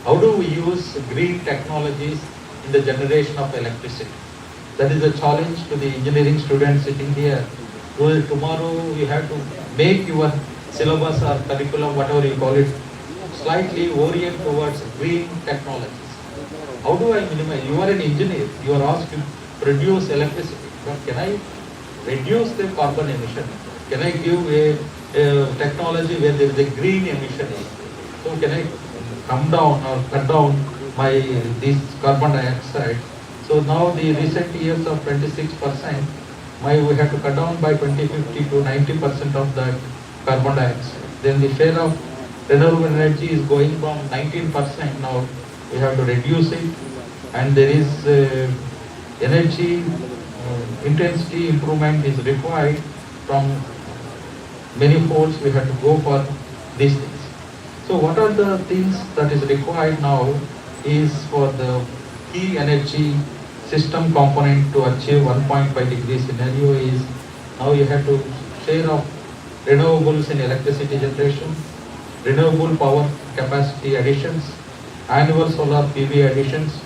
How do we use green technologies in the generation of electricity? That is a challenge to the engineering students sitting here. Well, tomorrow you have to make your syllabus or curriculum, whatever you call it, slightly orient towards green technologies. How do I minimize? You are an engineer, you are asked to produce electricity, but can I reduce the carbon emission? Can I give a technology where there is a green emission? So can I come down or cut down my this carbon dioxide? So now the recent years of 26%, we have to cut down by 2050 to 90% of that carbon dioxide. Then the share of renewable energy is going from 19%, now we have to reduce it, and there is energy intensity improvement is required from many folds. We have to go for these things. So what are the things that is required now is for the key energy system component to achieve 1.5 degree scenario is, now you have to share of renewables in electricity generation, renewable power capacity additions, annual solar PV additions,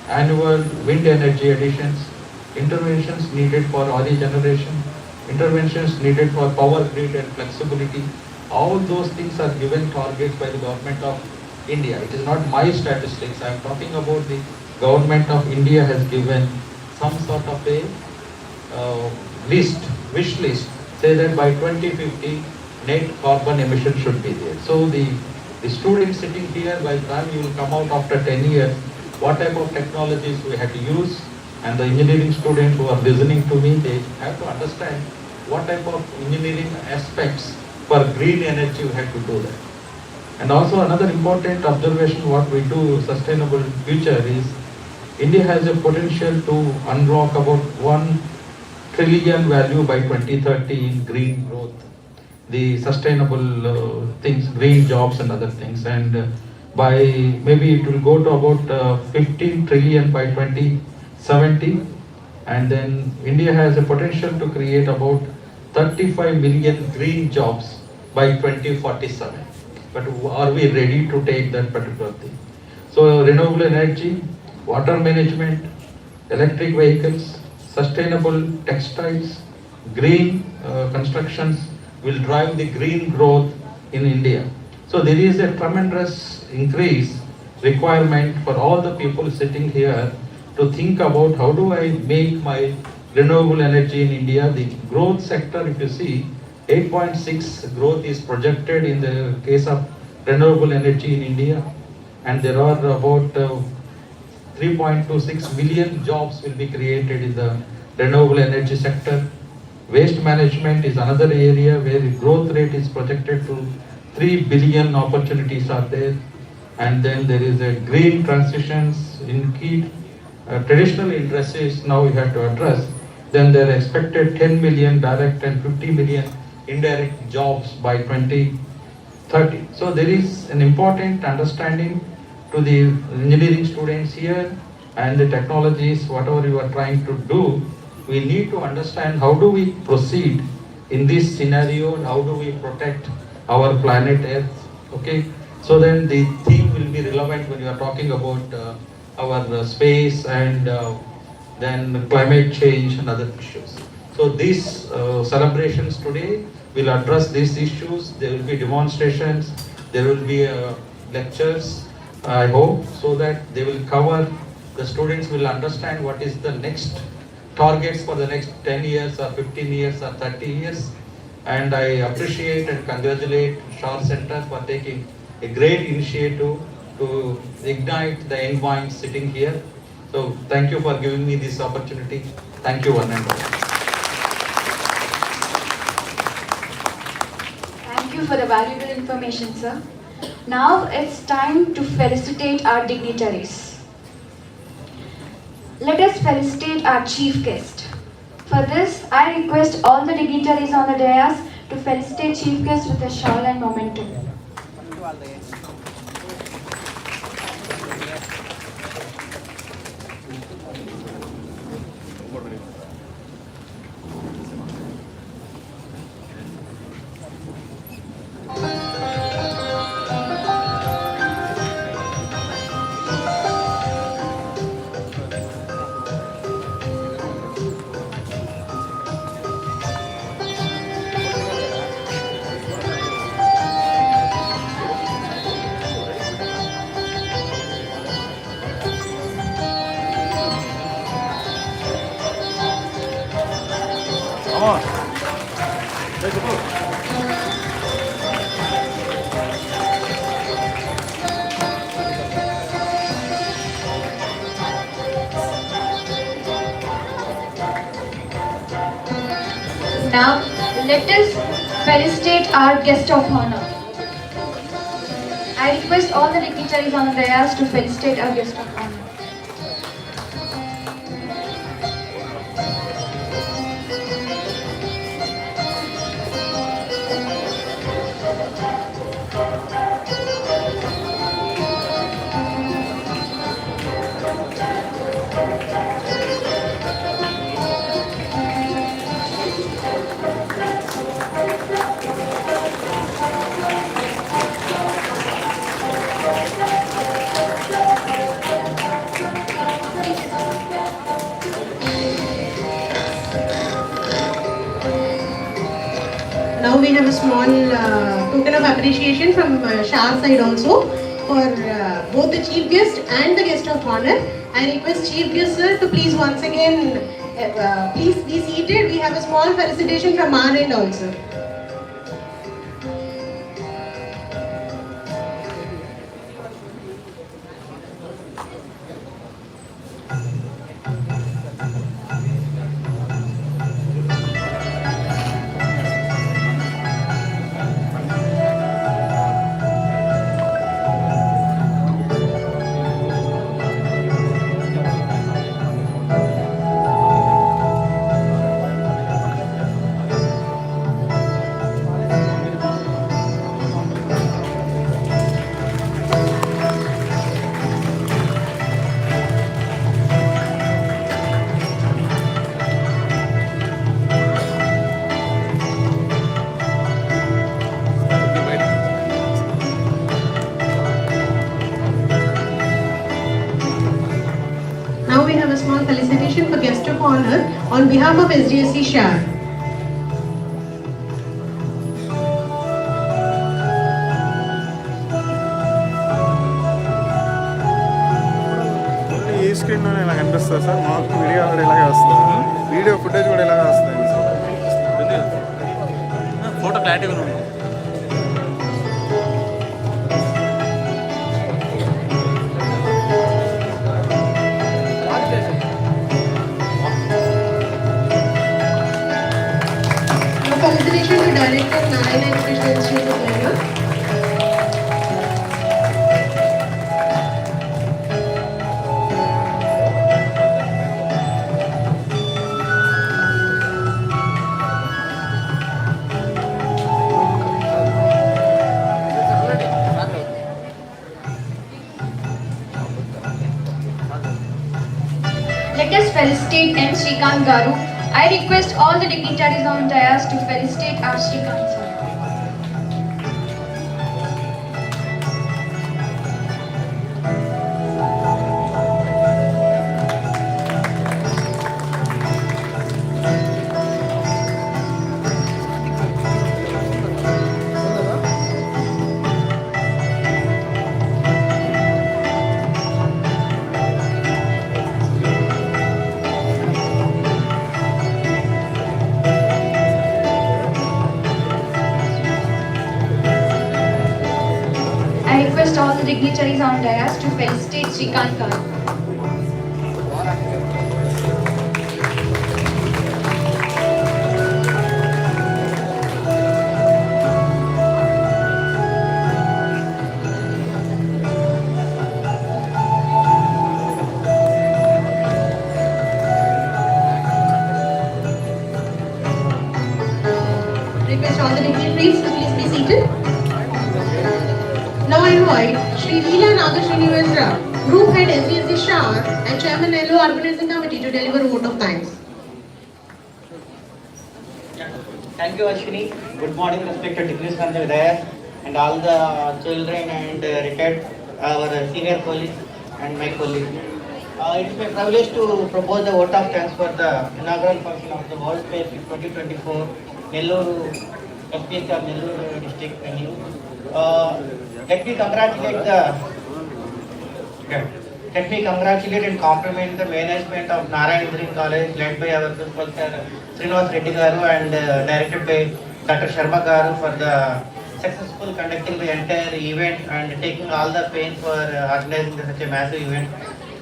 annual wind energy additions, interventions needed for RE generation, interventions needed for power grid and flexibility. All those things are given targets by the government of India. It is not my statistics. I am talking about the government of India has given some sort of a wish list, say that by 2050 net carbon emission should be there. So the students sitting here, by the time you will come out after 10 years, what type of technologies we have to use, and the engineering students who are listening to me, they have to understand what type of engineering aspects for green energy we have to do that. And also another important observation what we do sustainable future is, India has a potential to unlock about 1 trillion value by 2030 in green growth, the sustainable things, green jobs and other things, and by maybe it will go to about 15 trillion by 2070, and then India has a potential to create about 35 million green jobs by 2047. But are we ready to take that particular thing? So renewable energy, water management, electric vehicles, sustainable textiles, green constructions will drive the green growth in India. So there is a tremendous increase requirement for all the people sitting here to think about how do I make my renewable energy in India. The growth sector, if you see, 8.6 growth is projected in the case of renewable energy in India, and there are about 3.26 million jobs will be created in the renewable energy sector. Waste management is another area where the growth rate is projected to 3 billion opportunities are there. And then there is a green transitions in key traditional industries now we have to address. Then there are expected 10 million direct and 50 million indirect jobs by 2030. So there is an important understanding to the engineering students here and the technologies, whatever you are trying to do, we need to understand how do we proceed in this scenario and how do we protect our planet Earth, okay? So then the theme will be relevant when you are talking about our space and then climate change and other issues. So these celebrations today will address these issues. There will be demonstrations, there will be lectures, I hope, so that they will cover, the students will understand what is the next targets for the next 10 years or 15 years or 30 years. And I appreciate and congratulate Shore Center for taking a great initiative to ignite the young minds sitting here. So thank you for giving me this opportunity. Thank you, one and all. Thank you for the valuable information, sir. Now it's time to felicitate our dignitaries. Let us felicitate our chief guest. For this, I request all the dignitaries on the dais to felicitate chief guest with a shawl and memento. Now, let us felicitate our guest of honor. I request all the dignitaries on the dais to felicitate our guest of honor. Now we have a small token of appreciation from Shar side also for both the chief guest and the guest of honor. I request chief guest sir to please once again please be seated. We have a small felicitation from our end also. Now we have a small felicitation for guest of honor on behalf of SDSC Shar. ఈ స్క్రీన్లోనే ఇలా కనిపిస్తుంది sir, మాకు video కూడా ఇలాగే వస్తుంది, video footage కూడా ఇలాగే వస్తుంది. ఫోటో క్లారిటీగా ఉంది. Felicitation to Director Narayana Educational Institute of Bangalore. Let us felicitate M. Srikant Garu. I request all the dignitaries on dais to felicitate our Srikant sir. dignitaries on dais to felicitate Srikant Garu. Request all the dignitaries to please be seated. Now I invite Shri Leela Nagasrinivasra, Group Head SDSC Shar and Chairman Nello Organizing Committee to deliver a vote of thanks. Thank you, Ashwini. Good morning, respected dignitaries from the dais and all the children and retired, our senior colleagues and my colleagues. It is my privilege to propose the vote of thanks for the inaugural function of the World Space 2024 Nellore SPC of Nellore district venue. Let me congratulate and compliment the management of Narayana Engineering College led by our principal sir Srinivas Reddy Garu and directed by Dr. Sharma Garu for the successful conducting the entire event and taking all the pain for organizing such a massive event.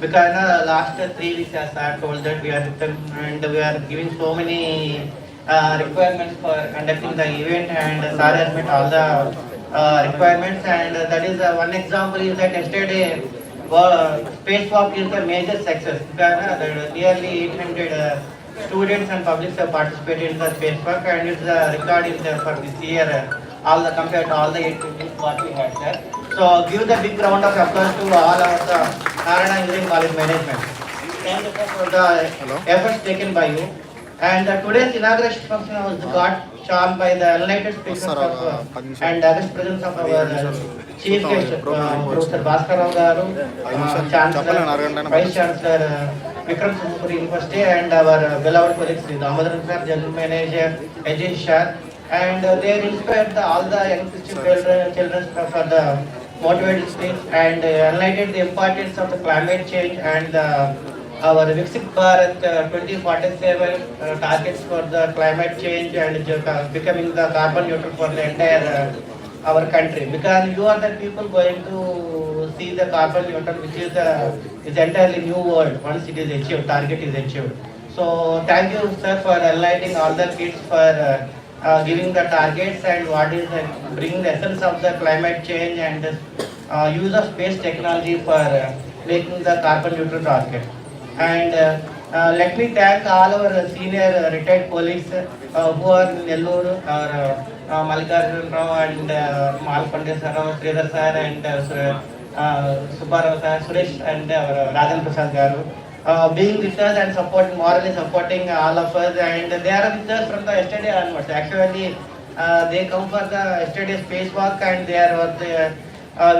Because last 3 weeks as I told that we are with them and we are giving so many requirements for conducting the event and sir has met all the requirements and that is one example is that yesterday spacewalk is a major success because nearly 800 students and publics have participated in the spacewalk and it's a record in the, for this year all the compared to all the 8 meetings what we had there. So give the big round of applause to all our Narayana Engineering College management. Thank you sir for the efforts taken by you. And today's inauguration function was got charmed by the enlightened speakers of and august presence of our chief guest, Professor Bhaskar Rao Garu, Chancellor, Vice Chancellor Vikram Sumukuri University, and our beloved colleagues, Damodaran sir, General Manager, Ajay Shah, and they inspired all the young children for the motivated speech and enlightened the importance of the climate change and our Viksit Bharat 2047 targets for the climate change and becoming the carbon neutral for the entire our country. Because you are the people going to see the carbon neutral, which is entirely new world once it is achieved, target is achieved. So thank you sir for enlightening all the kids for giving the targets and what is bringing the essence of the climate change and use of space technology for making the carbon neutral target. And let me thank all our senior retired colleagues who are in Nellore, Mallikarjun Rao and Malpande sir, Sridhar sir and Subbarao sir, Suresh and Rajan Prasad Garu. Being with us and morally supporting all of us, and they are with us from the yesterday onwards. Actually, they come for the yesterday spacewalk and they are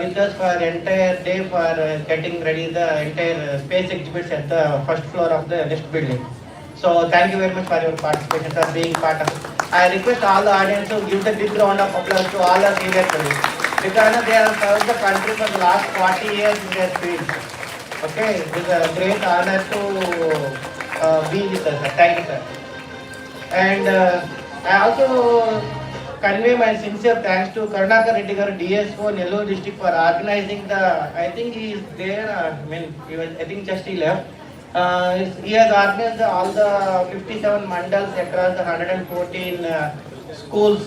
with us for entire day for getting ready the entire space exhibits at the first floor of the next building. So thank you very much for your participation, for being part of it. I request all the audience to give the big round of applause to all the senior colleagues because they have served the country for the last 40 years in their field. Okay, it is a great honor to be with us. Thank you, sir. And I also convey my sincere thanks to Karunakar Reddy Garu, DSO, Nellore district for organizing the. I think he is there. I think just he left. He has organized all the 57 mandals across the 114 schools,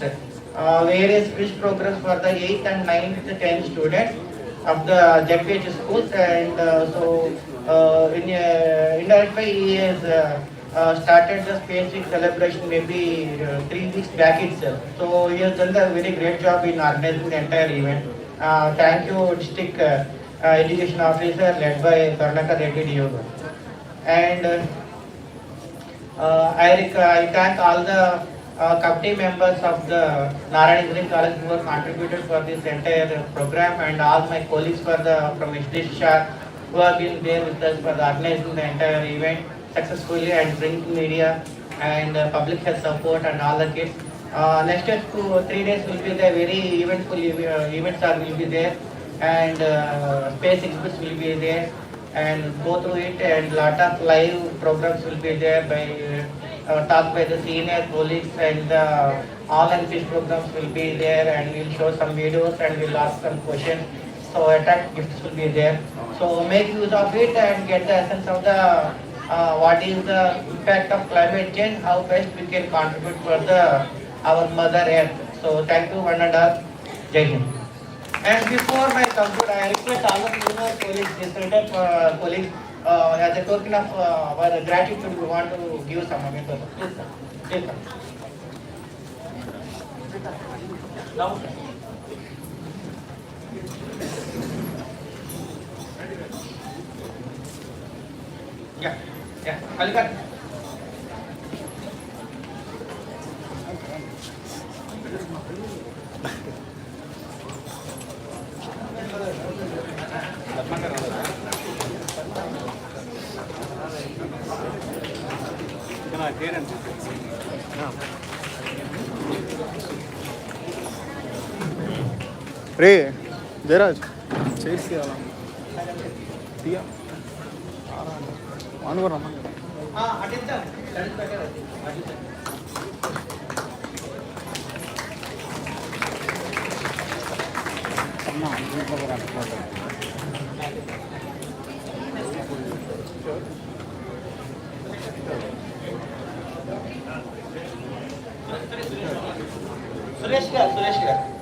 various quiz programs for the 8th and 9th, 10th students of the ZPH schools, and indirectly he has started the Space Week celebration maybe 3 weeks back itself. So he has done a very great job in organizing the entire event. Thank you, District Education Officer led by Karunakar Reddy DO. And I thank all the committee members of the Narayana Engineering College who have contributed for this entire program, and all my colleagues from SDSC Shah who have been there with us for organizing the entire event successfully and bringing media and public health support and all the kids. Next 3 days will be the very eventful events will be there, and space exhibits will be there, and go through it, and lot of live programs will be there by talk by the senior colleagues, and online quiz programs will be there, and we'll show some videos and we'll ask some questions. So attract gifts will be there. So make use of it and get the essence of the what is the impact of climate change, how best we can contribute for the our mother earth. So thank you one and all. Jai Hind. And before my conclude, I request all of you colleagues, distributed colleagues, as a token of our gratitude, we want to give some amount of please, sir. Please, sir. Now, yeah, yeah, Kalikat. Ray Jayaraj chairs తీయాలా తీయ అనుకోరా Attention. That is better. Suresh Garu.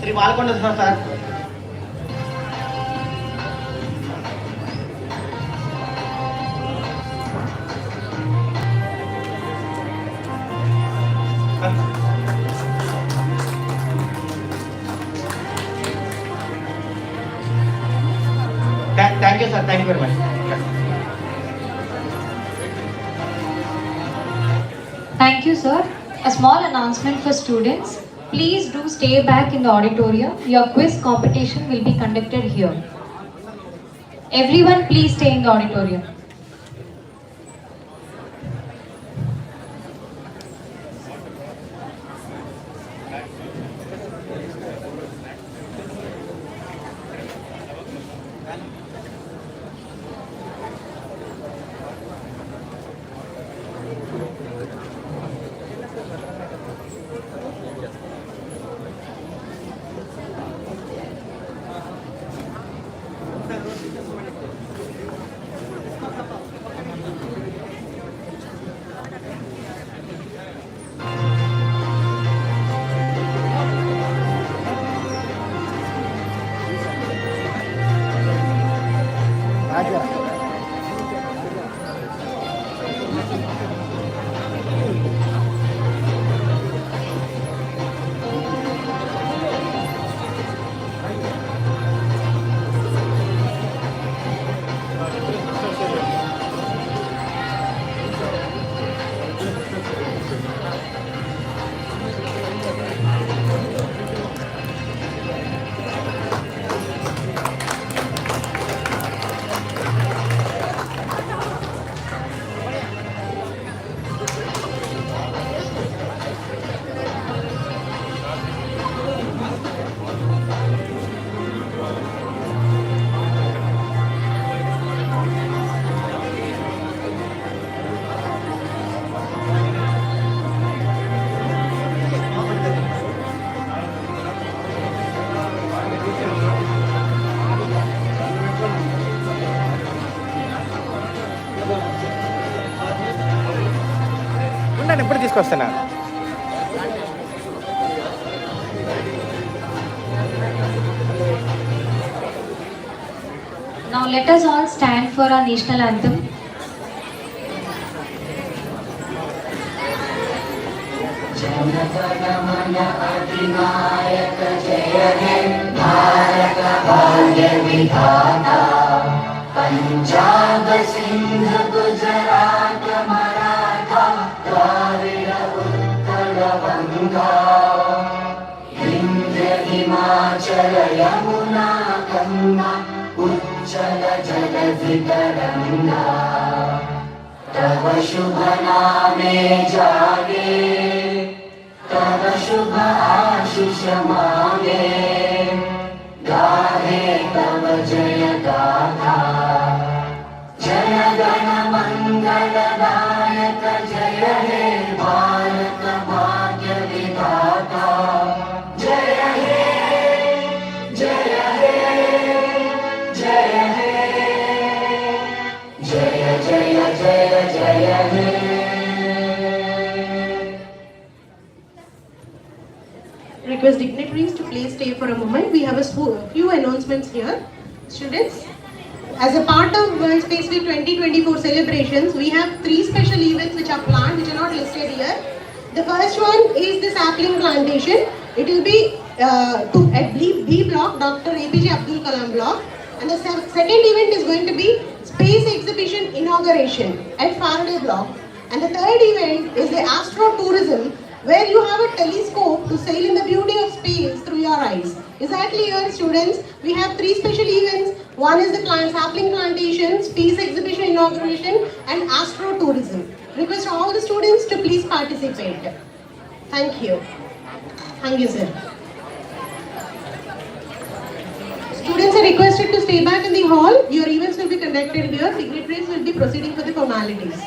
Sri Balkonda sir. Thank you, sir. Thank you very much. Thank you, sir. A small announcement for students. Please do stay back in the auditorium. Your quiz competition will be conducted here. Everyone, please stay in the auditorium. ఎప్పుడు తీసుకొస్తున్నా let us all stand for our national anthem. Punjab Sindh Gujarat Maratha Dravid Utkal Ganga Vindhya Himachal Yamuna Ganga उच्चल जलधि तरंगा तव शुभ नामे जागे तव शुभ आशीष मांगे गाहे तव जय गाथा जय गण मंगल दायक जय हे भारत भाग्य विधाता जय हे जय हे जय हे जय जय जय जय हे. Request dignitaries to please stay for a moment. We have a few announcements here. Students, as a part of World Space Week 2024 celebrations, we have 3 special events which are planned, which are not listed here. The first one is the sapling plantation. It will be at B block, Dr. APJ Abdul Kalam block. And the second event is going to be space exhibition inauguration at Faraday block. And the third event is the astro tourism, where you have a telescope to sail in the beauty of space through your eyes. Is that clear, students? We have 3 special events. One is the sapling plantation, space exhibition inauguration, and astro tourism. Request all the students to please participate. Thank you. Thank you, sir. Students are requested to stay back in the hall. Your events will be conducted here. Dignitaries will be proceeding for the formalities.